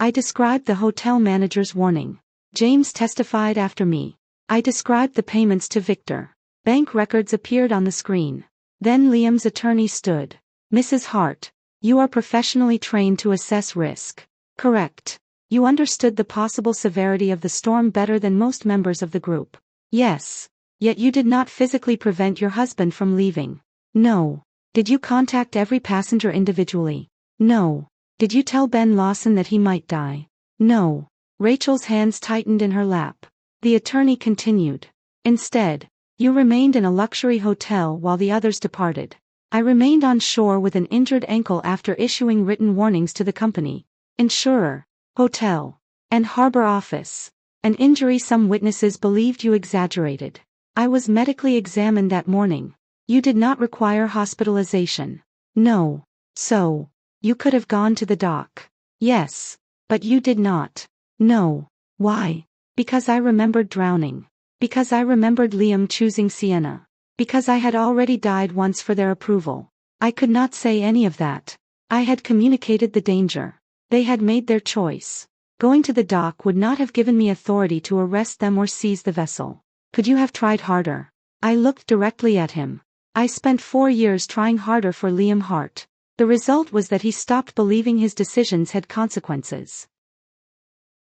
I described the hotel manager's warning. James testified after me. I described the payments to Victor. Bank records appeared on the screen. Then Liam's attorney stood. Mrs. Hart, you are professionally trained to assess risk. Correct. You understood the possible severity of the storm better than most members of the group. Yes. Yet you did not physically prevent your husband from leaving. No. Did you contact every passenger individually? No. Did you tell Ben Lawson that he might die? No. Rachel's hands tightened in her lap. The attorney continued. Instead, you remained in a luxury hotel while the others departed. I remained on shore with an injured ankle after issuing written warnings to the company, insurer, hotel, and harbor office. An injury some witnesses believed you exaggerated. I was medically examined that morning. You did not require hospitalization. No. So, you could have gone to the dock. Yes. But you did not. No. Why? Because I remembered drowning. Because I remembered Liam choosing Sienna. Because I had already died once for their approval. I could not say any of that. I had communicated the danger. They had made their choice. Going to the dock would not have given me authority to arrest them or seize the vessel. Could you have tried harder? I looked directly at him. I spent 4 years trying harder for Liam Hart. The result was that he stopped believing his decisions had consequences.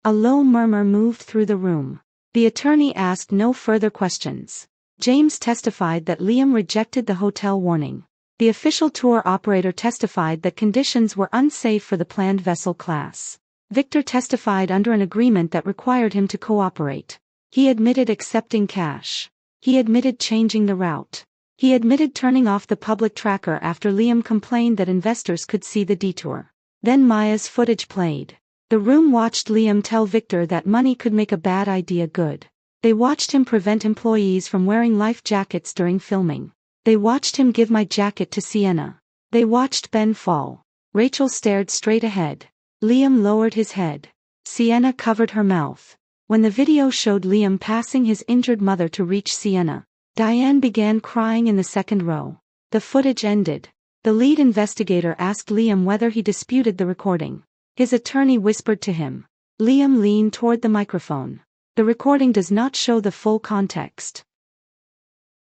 A low murmur moved through the room. The attorney asked no further questions. James testified that Liam rejected the hotel warning. The official tour operator testified that conditions were unsafe for the planned vessel class. Victor testified under an agreement that required him to cooperate. He admitted accepting cash. He admitted changing the route. He admitted turning off the public tracker after Liam complained that investors could see the detour. Then Maya's footage played. The room watched Liam tell Victor that money could make a bad idea good. They watched him prevent employees from wearing life jackets during filming. They watched him give my jacket to Sienna. They watched Ben fall. Rachel stared straight ahead. Liam lowered his head. Sienna covered her mouth. When the video showed Liam passing his injured mother to reach Sienna, Diane began crying in the second row. The footage ended. The lead investigator asked Liam whether he disputed the recording. His attorney whispered to him. Liam leaned toward the microphone. The recording does not show the full context.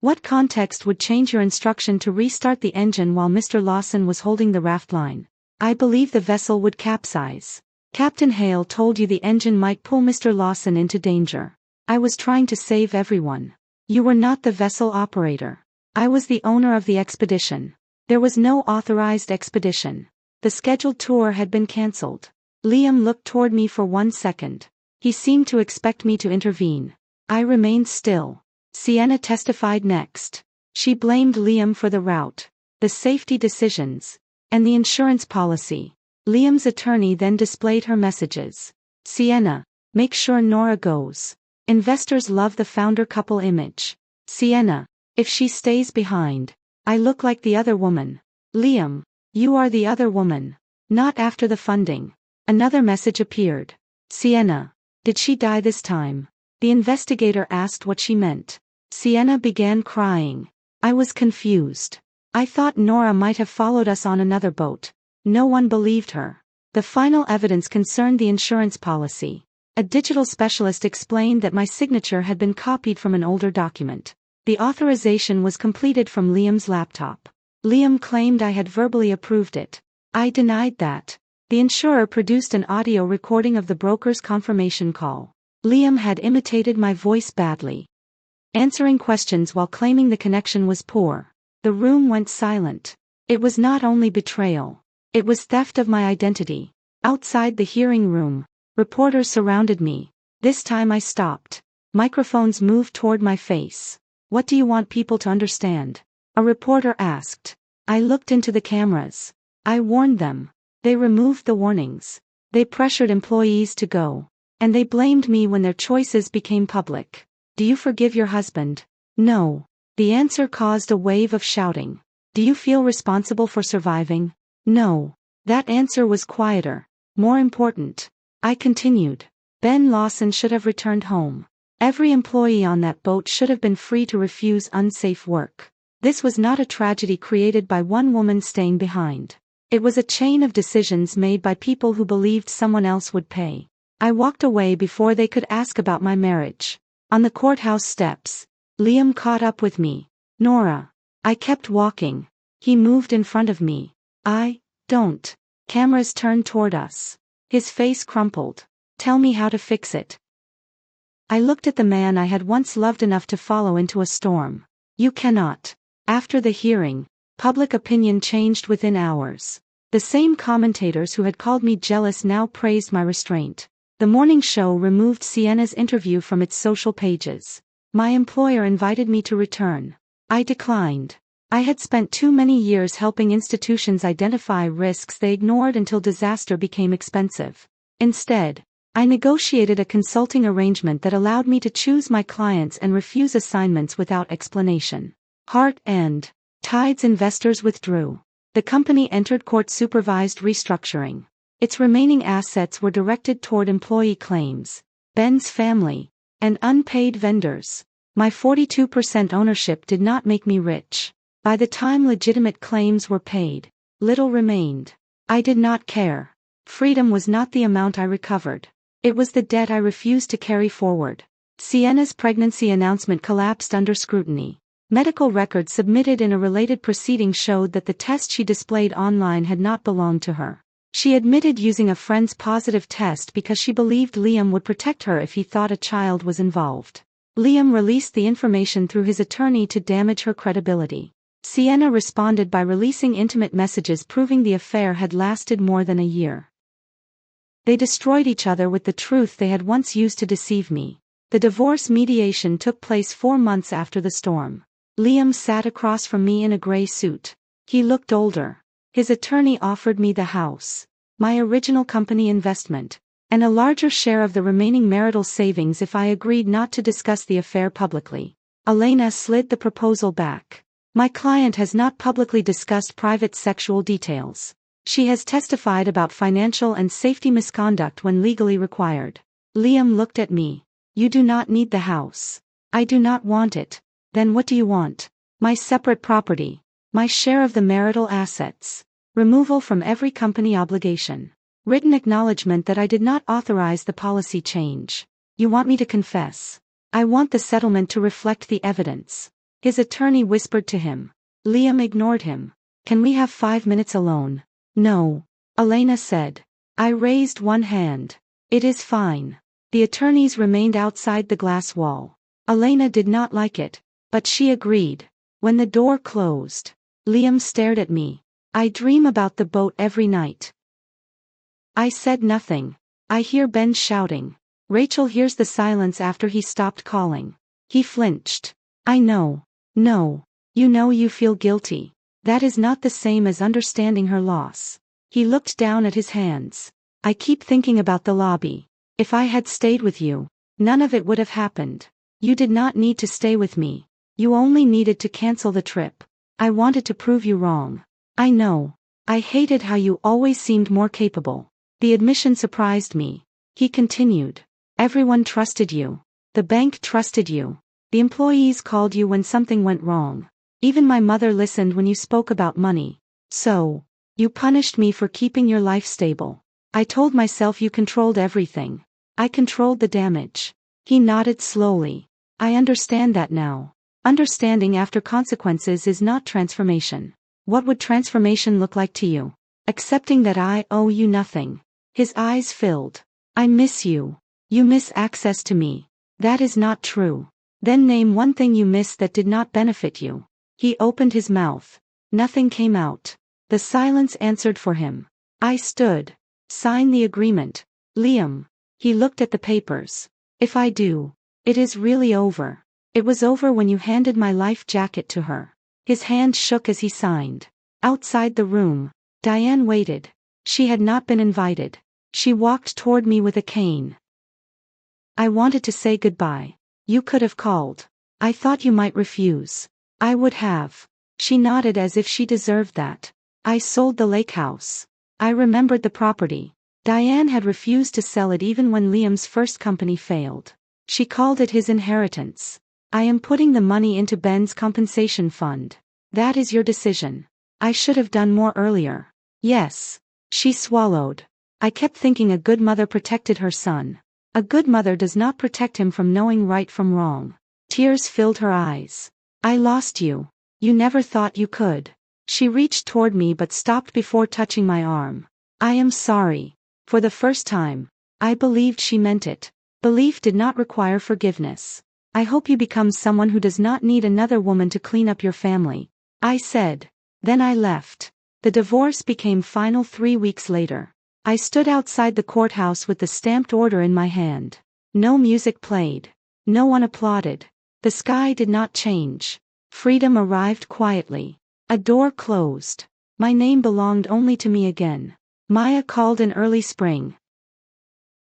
What context would change your instruction to restart the engine while Mr. Lawson was holding the raft line? I believe the vessel would capsize. Captain Hale told you the engine might pull Mr. Lawson into danger. I was trying to save everyone. You were not the vessel operator. I was the owner of the expedition. There was no authorized expedition. The scheduled tour had been cancelled. Liam looked toward me for 1 second. He seemed to expect me to intervene. I remained still. Sienna testified next. She blamed Liam for the route, the safety decisions, and the insurance policy. Liam's attorney then displayed her messages. Sienna, make sure Nora goes. Investors love the founder couple image. Sienna, if she stays behind, I look like the other woman. Liam, you are the other woman. Not after the funding. Another message appeared. Sienna, did she die this time? The investigator asked what she meant. Sienna began crying. I was confused. I thought Nora might have followed us on another boat. No one believed her. The final evidence concerned the insurance policy. A digital specialist explained that my signature had been copied from an older document. The authorization was completed from Liam's laptop. Liam claimed I had verbally approved it. I denied that. The insurer produced an audio recording of the broker's confirmation call. Liam had imitated my voice badly, answering questions while claiming the connection was poor. The room went silent. It was not only betrayal. It was theft of my identity. Outside the hearing room, reporters surrounded me. This time I stopped. Microphones moved toward my face. What do you want people to understand? A reporter asked. I looked into the cameras. I warned them. They removed the warnings. They pressured employees to go. And they blamed me when their choices became public. Do you forgive your husband? No. The answer caused a wave of shouting. Do you feel responsible for surviving? No. That answer was quieter. More important. I continued. Ben Lawson should have returned home. Every employee on that boat should have been free to refuse unsafe work. This was not a tragedy created by one woman staying behind. It was a chain of decisions made by people who believed someone else would pay. I walked away before they could ask about my marriage. On the courthouse steps, Liam caught up with me. Nora. I kept walking. He moved in front of me. Don't. Cameras turned toward us. His face crumpled. Tell me how to fix it. I looked at the man I had once loved enough to follow into a storm. You cannot. After the hearing, public opinion changed within hours. The same commentators who had called me jealous now praised my restraint. The morning show removed Sienna's interview from its social pages. My employer invited me to return. I declined. I had spent too many years helping institutions identify risks they ignored until disaster became expensive. Instead, I negotiated a consulting arrangement that allowed me to choose my clients and refuse assignments without explanation. Heart and Tides investors withdrew. The company entered court-supervised restructuring. Its remaining assets were directed toward employee claims, Ben's family, and unpaid vendors. My 42% ownership did not make me rich. By the time legitimate claims were paid, little remained. I did not care. Freedom was not the amount I recovered. It was the debt I refused to carry forward. Sienna's pregnancy announcement collapsed under scrutiny. Medical records submitted in a related proceeding showed that the test she displayed online had not belonged to her. She admitted using a friend's positive test because she believed Liam would protect her if he thought a child was involved. Liam released the information through his attorney to damage her credibility. Sienna responded by releasing intimate messages proving the affair had lasted more than a year. They destroyed each other with the truth they had once used to deceive me. The divorce mediation took place 4 months after the storm. Liam sat across from me in a gray suit. He looked older. His attorney offered me the house, my original company investment, and a larger share of the remaining marital savings if I agreed not to discuss the affair publicly. Elena slid the proposal back. My client has not publicly discussed private sexual details. She has testified about financial and safety misconduct when legally required. Liam looked at me. You do not need the house. I do not want it. Then what do you want? My separate property. My share of the marital assets. Removal from every company obligation. Written acknowledgement that I did not authorize the policy change. You want me to confess? I want the settlement to reflect the evidence. His attorney whispered to him. Liam ignored him. Can we have 5 minutes alone? No. Elena said. I raised one hand. It is fine. The attorneys remained outside the glass wall. Elena did not like it, but she agreed. When the door closed, Liam stared at me. I dream about the boat every night. I said nothing. I hear Ben shouting. Rachel hears the silence after he stopped calling. He flinched. I know. No. You feel guilty. That is not the same as understanding her loss. He looked down at his hands. I keep thinking about the lobby. If I had stayed with you, none of it would have happened. You did not need to stay with me. You only needed to cancel the trip. I wanted to prove you wrong. I know. I hated how you always seemed more capable. The admission surprised me. He continued. Everyone trusted you. The bank trusted you. The employees called you when something went wrong. Even my mother listened when you spoke about money. So, you punished me for keeping your life stable. I told myself you controlled everything. I controlled the damage. He nodded slowly. I understand that now. Understanding after consequences is not transformation. What would transformation look like to you? Accepting that I owe you nothing. His eyes filled. I miss you. You miss access to me. That is not true. Then name one thing you miss that did not benefit you. He opened his mouth. Nothing came out. The silence answered for him. I stood. Sign the agreement. Liam. He looked at the papers. If I do, it is really over. It was over when you handed my life jacket to her. His hand shook as he signed. Outside the room, Diane waited. She had not been invited. She walked toward me with a cane. I wanted to say goodbye. You could have called. I thought you might refuse. I would have. She nodded as if she deserved that. I sold the lake house. I remembered the property. Diane had refused to sell it even when Liam's first company failed. She called it his inheritance. I am putting the money into Ben's compensation fund. That is your decision. I should have done more earlier. Yes. She swallowed. I kept thinking a good mother protected her son. A good mother does not protect him from knowing right from wrong. Tears filled her eyes. I lost you. You never thought you could. She reached toward me but stopped before touching my arm. I am sorry. For the first time, I believed she meant it. Belief did not require forgiveness. I hope you become someone who does not need another woman to clean up your family, I said. Then I left. The divorce became final 3 weeks later. I stood outside the courthouse with the stamped order in my hand. No music played. No one applauded. The sky did not change. Freedom arrived quietly. A door closed. My name belonged only to me again. Maya called in early spring.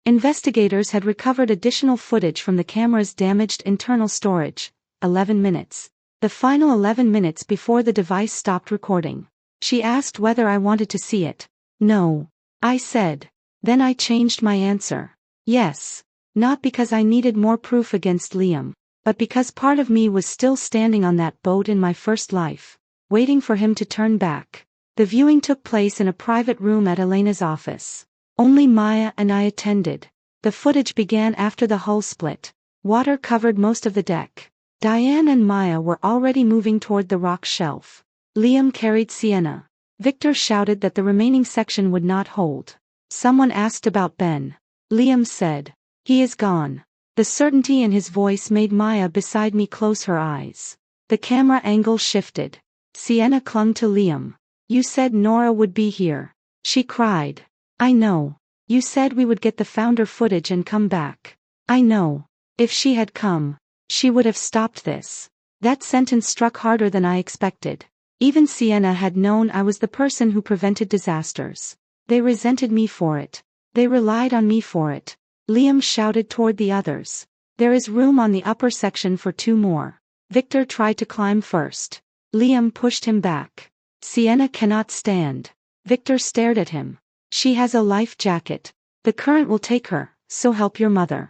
Investigators had recovered additional footage from the camera's damaged internal storage. 11 minutes. The final 11 minutes before the device stopped recording. She asked whether I wanted to see it. No. I said. Then I changed my answer. Yes. Not because I needed more proof against Liam, but because part of me was still standing on that boat in my first life, waiting for him to turn back. The viewing took place in a private room at Elena's office. Only Maya and I attended. The footage began after the hull split. Water covered most of the deck. Diane and Maya were already moving toward the rock shelf. Liam carried Sienna. Victor shouted that the remaining section would not hold. Someone asked about Ben. Liam said, "He is gone." The certainty in his voice made Maya beside me close her eyes. The camera angle shifted. Sienna clung to Liam. "You said Nora would be here." She cried. "I know. You said we would get the founder footage and come back." "I know. If she had come, she would have stopped this." That sentence struck harder than I expected. Even Sienna had known I was the person who prevented disasters. They resented me for it. They relied on me for it. Liam shouted toward the others. "There is room on the upper section for 2 more. Victor tried to climb first. Liam pushed him back. "Sienna cannot stand." Victor stared at him. "She has a life jacket. The current will take her, so help your mother."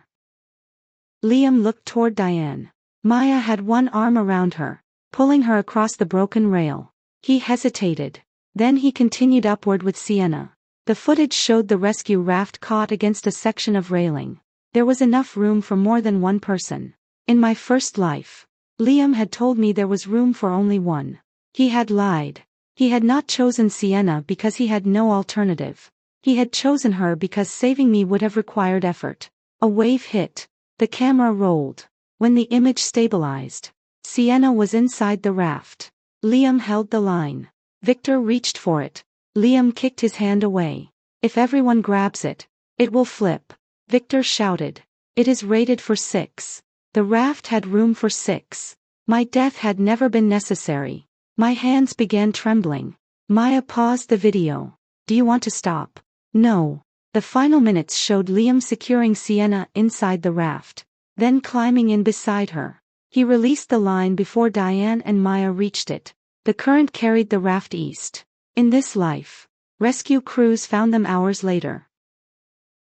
Liam looked toward Diane. Maya had one arm around her, pulling her across the broken rail. He hesitated. Then he continued upward with Sienna. The footage showed the rescue raft caught against a section of railing. There was enough room for more than one person. In my first life, Liam had told me there was room for only one. He had lied. He had not chosen Sienna because he had no alternative. He had chosen her because saving me would have required effort. A wave hit. The camera rolled. When the image stabilized, Sienna was inside the raft. Liam held the line. Victor reached for it. Liam kicked his hand away. "If everyone grabs it, it will flip." Victor shouted. "It is rated for 6. The raft had room for 6. My death had never been necessary." My hands began trembling. Maya paused the video. "Do you want to stop?" "No." The final minutes showed Liam securing Sienna inside the raft, then climbing in beside her. He released the line before Diane and Maya reached it. The current carried the raft east. In this life, rescue crews found them hours later.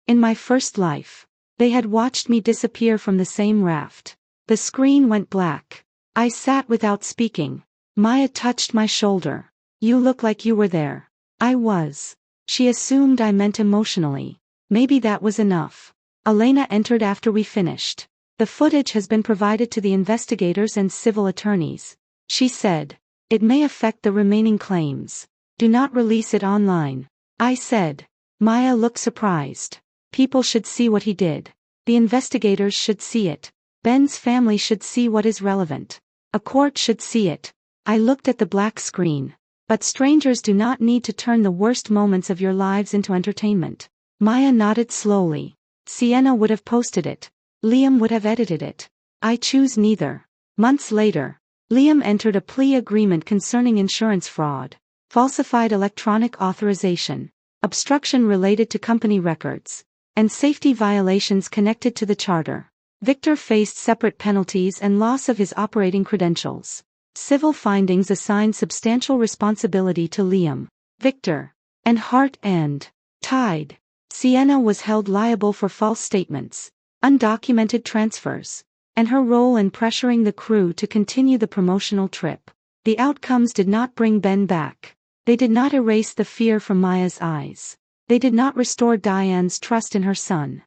In my first life, they had watched me disappear from the same raft. The screen went black. I sat without speaking. Maya touched my shoulder. "You look like you were there." I was. She assumed I meant emotionally. Maybe that was enough. Elena entered after we finished. "The footage has been provided to the investigators and civil attorneys," she said. "It may affect the remaining claims. Do not release it online." I said. Maya looked surprised. "People should see what he did. The investigators should see it. Ben's family should see what is relevant. A court should see it." I looked at the black screen. "But strangers do not need to turn the worst moments of your lives into entertainment." Maya nodded slowly. "Sienna would have posted it. Liam would have edited it. I choose neither." Months later, Liam entered a plea agreement concerning insurance fraud, falsified electronic authorization, obstruction related to company records, and safety violations connected to the charter. Victor faced separate penalties and loss of his operating credentials. Civil findings assigned substantial responsibility to Liam, Victor, and Hart and Tide. Sienna was held liable for false statements, undocumented transfers, and her role in pressuring the crew to continue the promotional trip. The outcomes did not bring Ben back. They did not erase the fear from Maya's eyes. They did not restore Diane's trust in her son.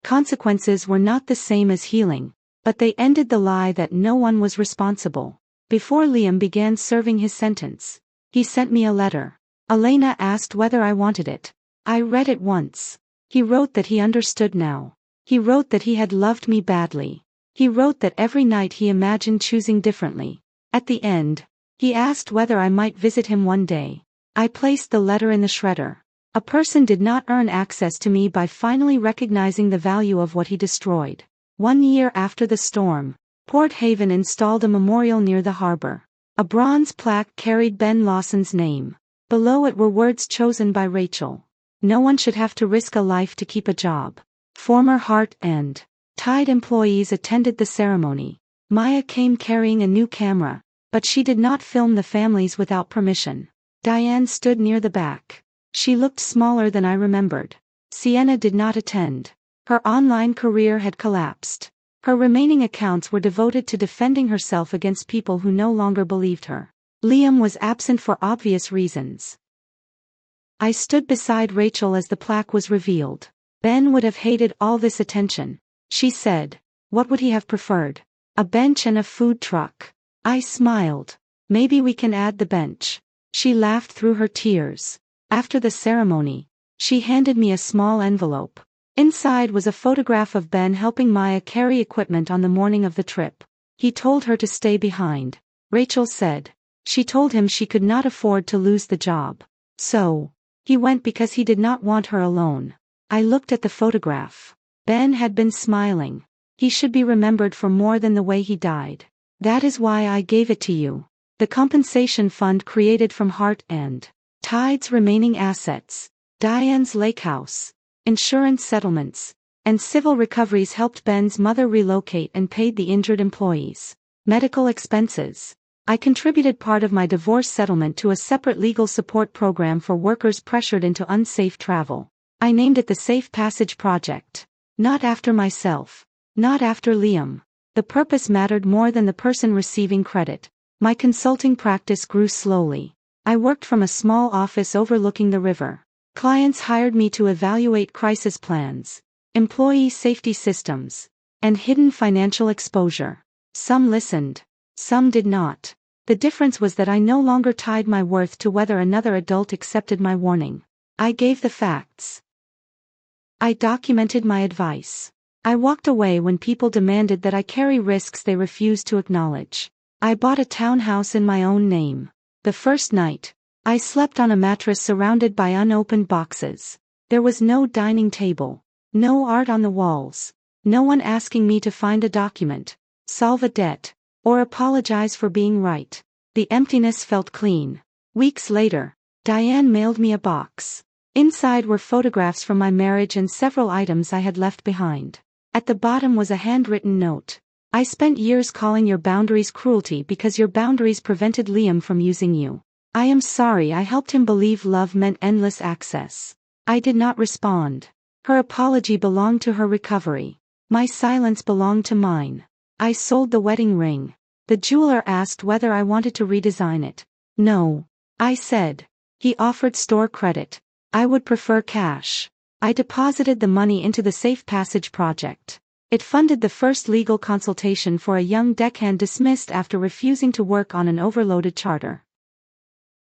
Consequences were not the same as healing, but they ended the lie that no one was responsible. Before Liam began serving his sentence, he sent me a letter. Elena asked whether I wanted it. I read it once. He wrote that he understood now. He wrote that he had loved me badly. He wrote that every night he imagined choosing differently. At the end, he asked whether I might visit him one day. I placed the letter in the shredder. A person did not earn access to me by finally recognizing the value of what he destroyed. 1 year after the storm, Port Haven installed a memorial near the harbor. A bronze plaque carried Ben Lawson's name. Below it were words chosen by Rachel. No one should have to risk a life to keep a job. Former Heart and Tide employees attended the ceremony. Maya came carrying a new camera, but she did not film the families without permission. Diane stood near the back. She looked smaller than I remembered. Sienna did not attend. Her online career had collapsed. Her remaining accounts were devoted to defending herself against people who no longer believed her. Liam was absent for obvious reasons. I stood beside Rachel as the plaque was revealed. Ben would have hated all this attention, she said. What would he have preferred? A bench and a food truck. I smiled. Maybe we can add the bench. She laughed through her tears. After the ceremony, she handed me a small envelope. Inside was a photograph of Ben helping Maya carry equipment on the morning of the trip. He told her to stay behind, Rachel said. She told him she could not afford to lose the job. So, he went because he did not want her alone. I looked at the photograph. Ben had been smiling. He should be remembered for more than the way he died. That is why I gave it to you. The compensation fund created from Heart and Tide's remaining assets, Diane's lake house, insurance settlements, and civil recoveries helped Ben's mother relocate and paid the injured employees' medical expenses. I contributed part of my divorce settlement to a separate legal support program for workers pressured into unsafe travel. I named it the Safe Passage Project. Not after myself. Not after Liam. The purpose mattered more than the person receiving credit. My consulting practice grew slowly. I worked from a small office overlooking the river. Clients hired me to evaluate crisis plans, employee safety systems, and hidden financial exposure. Some listened. Some did not. The difference was that I no longer tied my worth to whether another adult accepted my warning. I gave the facts. I documented my advice. I walked away when people demanded that I carry risks they refused to acknowledge. I bought a townhouse in my own name. The first night, I slept on a mattress surrounded by unopened boxes. There was no dining table, no art on the walls, no one asking me to find a document, solve a debt, or apologize for being right. The emptiness felt clean. Weeks later, Diane mailed me a box. Inside were photographs from my marriage and several items I had left behind. At the bottom was a handwritten note. I spent years calling your boundaries cruelty because your boundaries prevented Liam from using you. I am sorry I helped him believe love meant endless access. I did not respond. Her apology belonged to her recovery. My silence belonged to mine. I sold the wedding ring. The jeweler asked whether I wanted to redesign it. No. I said. He offered store credit. I would prefer cash. I deposited the money into the Safe Passage Project. It funded the first legal consultation for a young deckhand dismissed after refusing to work on an overloaded charter.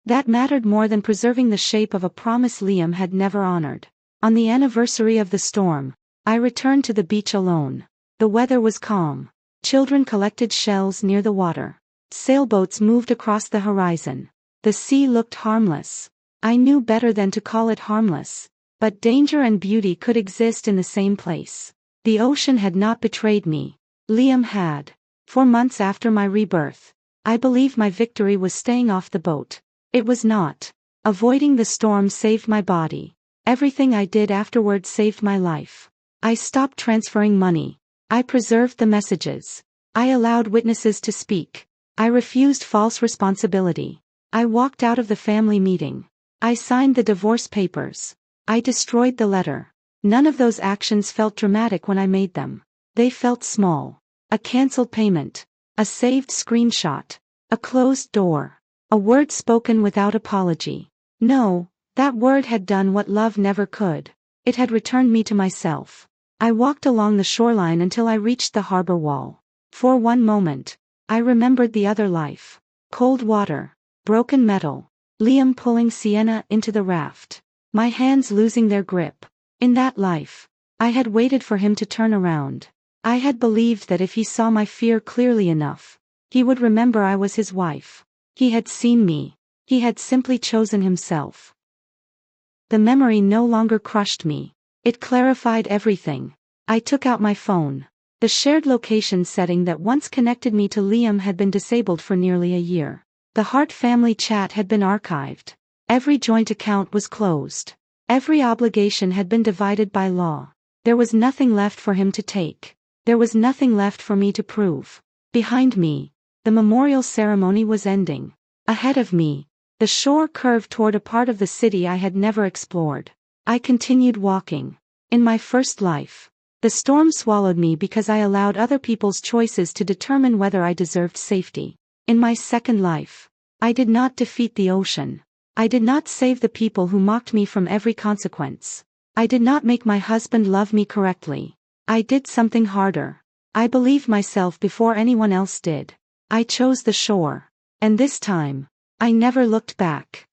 That mattered more than preserving the shape of a promise Liam had never honored. On the anniversary of the storm, I returned to the beach alone. The weather was calm. Children collected shells near the water. Sailboats moved across the horizon. The sea looked harmless. I knew better than to call it harmless. But danger and beauty could exist in the same place. The ocean had not betrayed me. Liam had. 4 months after my rebirth, I believed my victory was staying off the boat. It was not. Avoiding the storm saved my body. Everything I did afterward saved my life. I stopped transferring money. I preserved the messages. I allowed witnesses to speak. I refused false responsibility. I walked out of the family meeting. I signed the divorce papers. I destroyed the letter. None of those actions felt dramatic when I made them. They felt small. A cancelled payment. A saved screenshot. A closed door. A word spoken without apology. No, that word had done what love never could. It had returned me to myself. I walked along the shoreline until I reached the harbor wall. For one moment, I remembered the other life. Cold water. Broken metal. Liam pulling Sienna into the raft. My hands losing their grip. In that life, I had waited for him to turn around. I had believed that if he saw my fear clearly enough, he would remember I was his wife. He had seen me. He had simply chosen himself. The memory no longer crushed me. It clarified everything. I took out my phone. The shared location setting that once connected me to Liam had been disabled for nearly a year. The Hart family chat had been archived. Every joint account was closed. Every obligation had been divided by law. There was nothing left for him to take. There was nothing left for me to prove. Behind me, the memorial ceremony was ending. Ahead of me, the shore curved toward a part of the city I had never explored. I continued walking. In my first life, the storm swallowed me because I allowed other people's choices to determine whether I deserved safety. In my second life, I did not defeat the ocean. I did not save the people who mocked me from every consequence. I did not make my husband love me correctly. I did something harder. I believed myself before anyone else did. I chose the shore. And this time, I never looked back.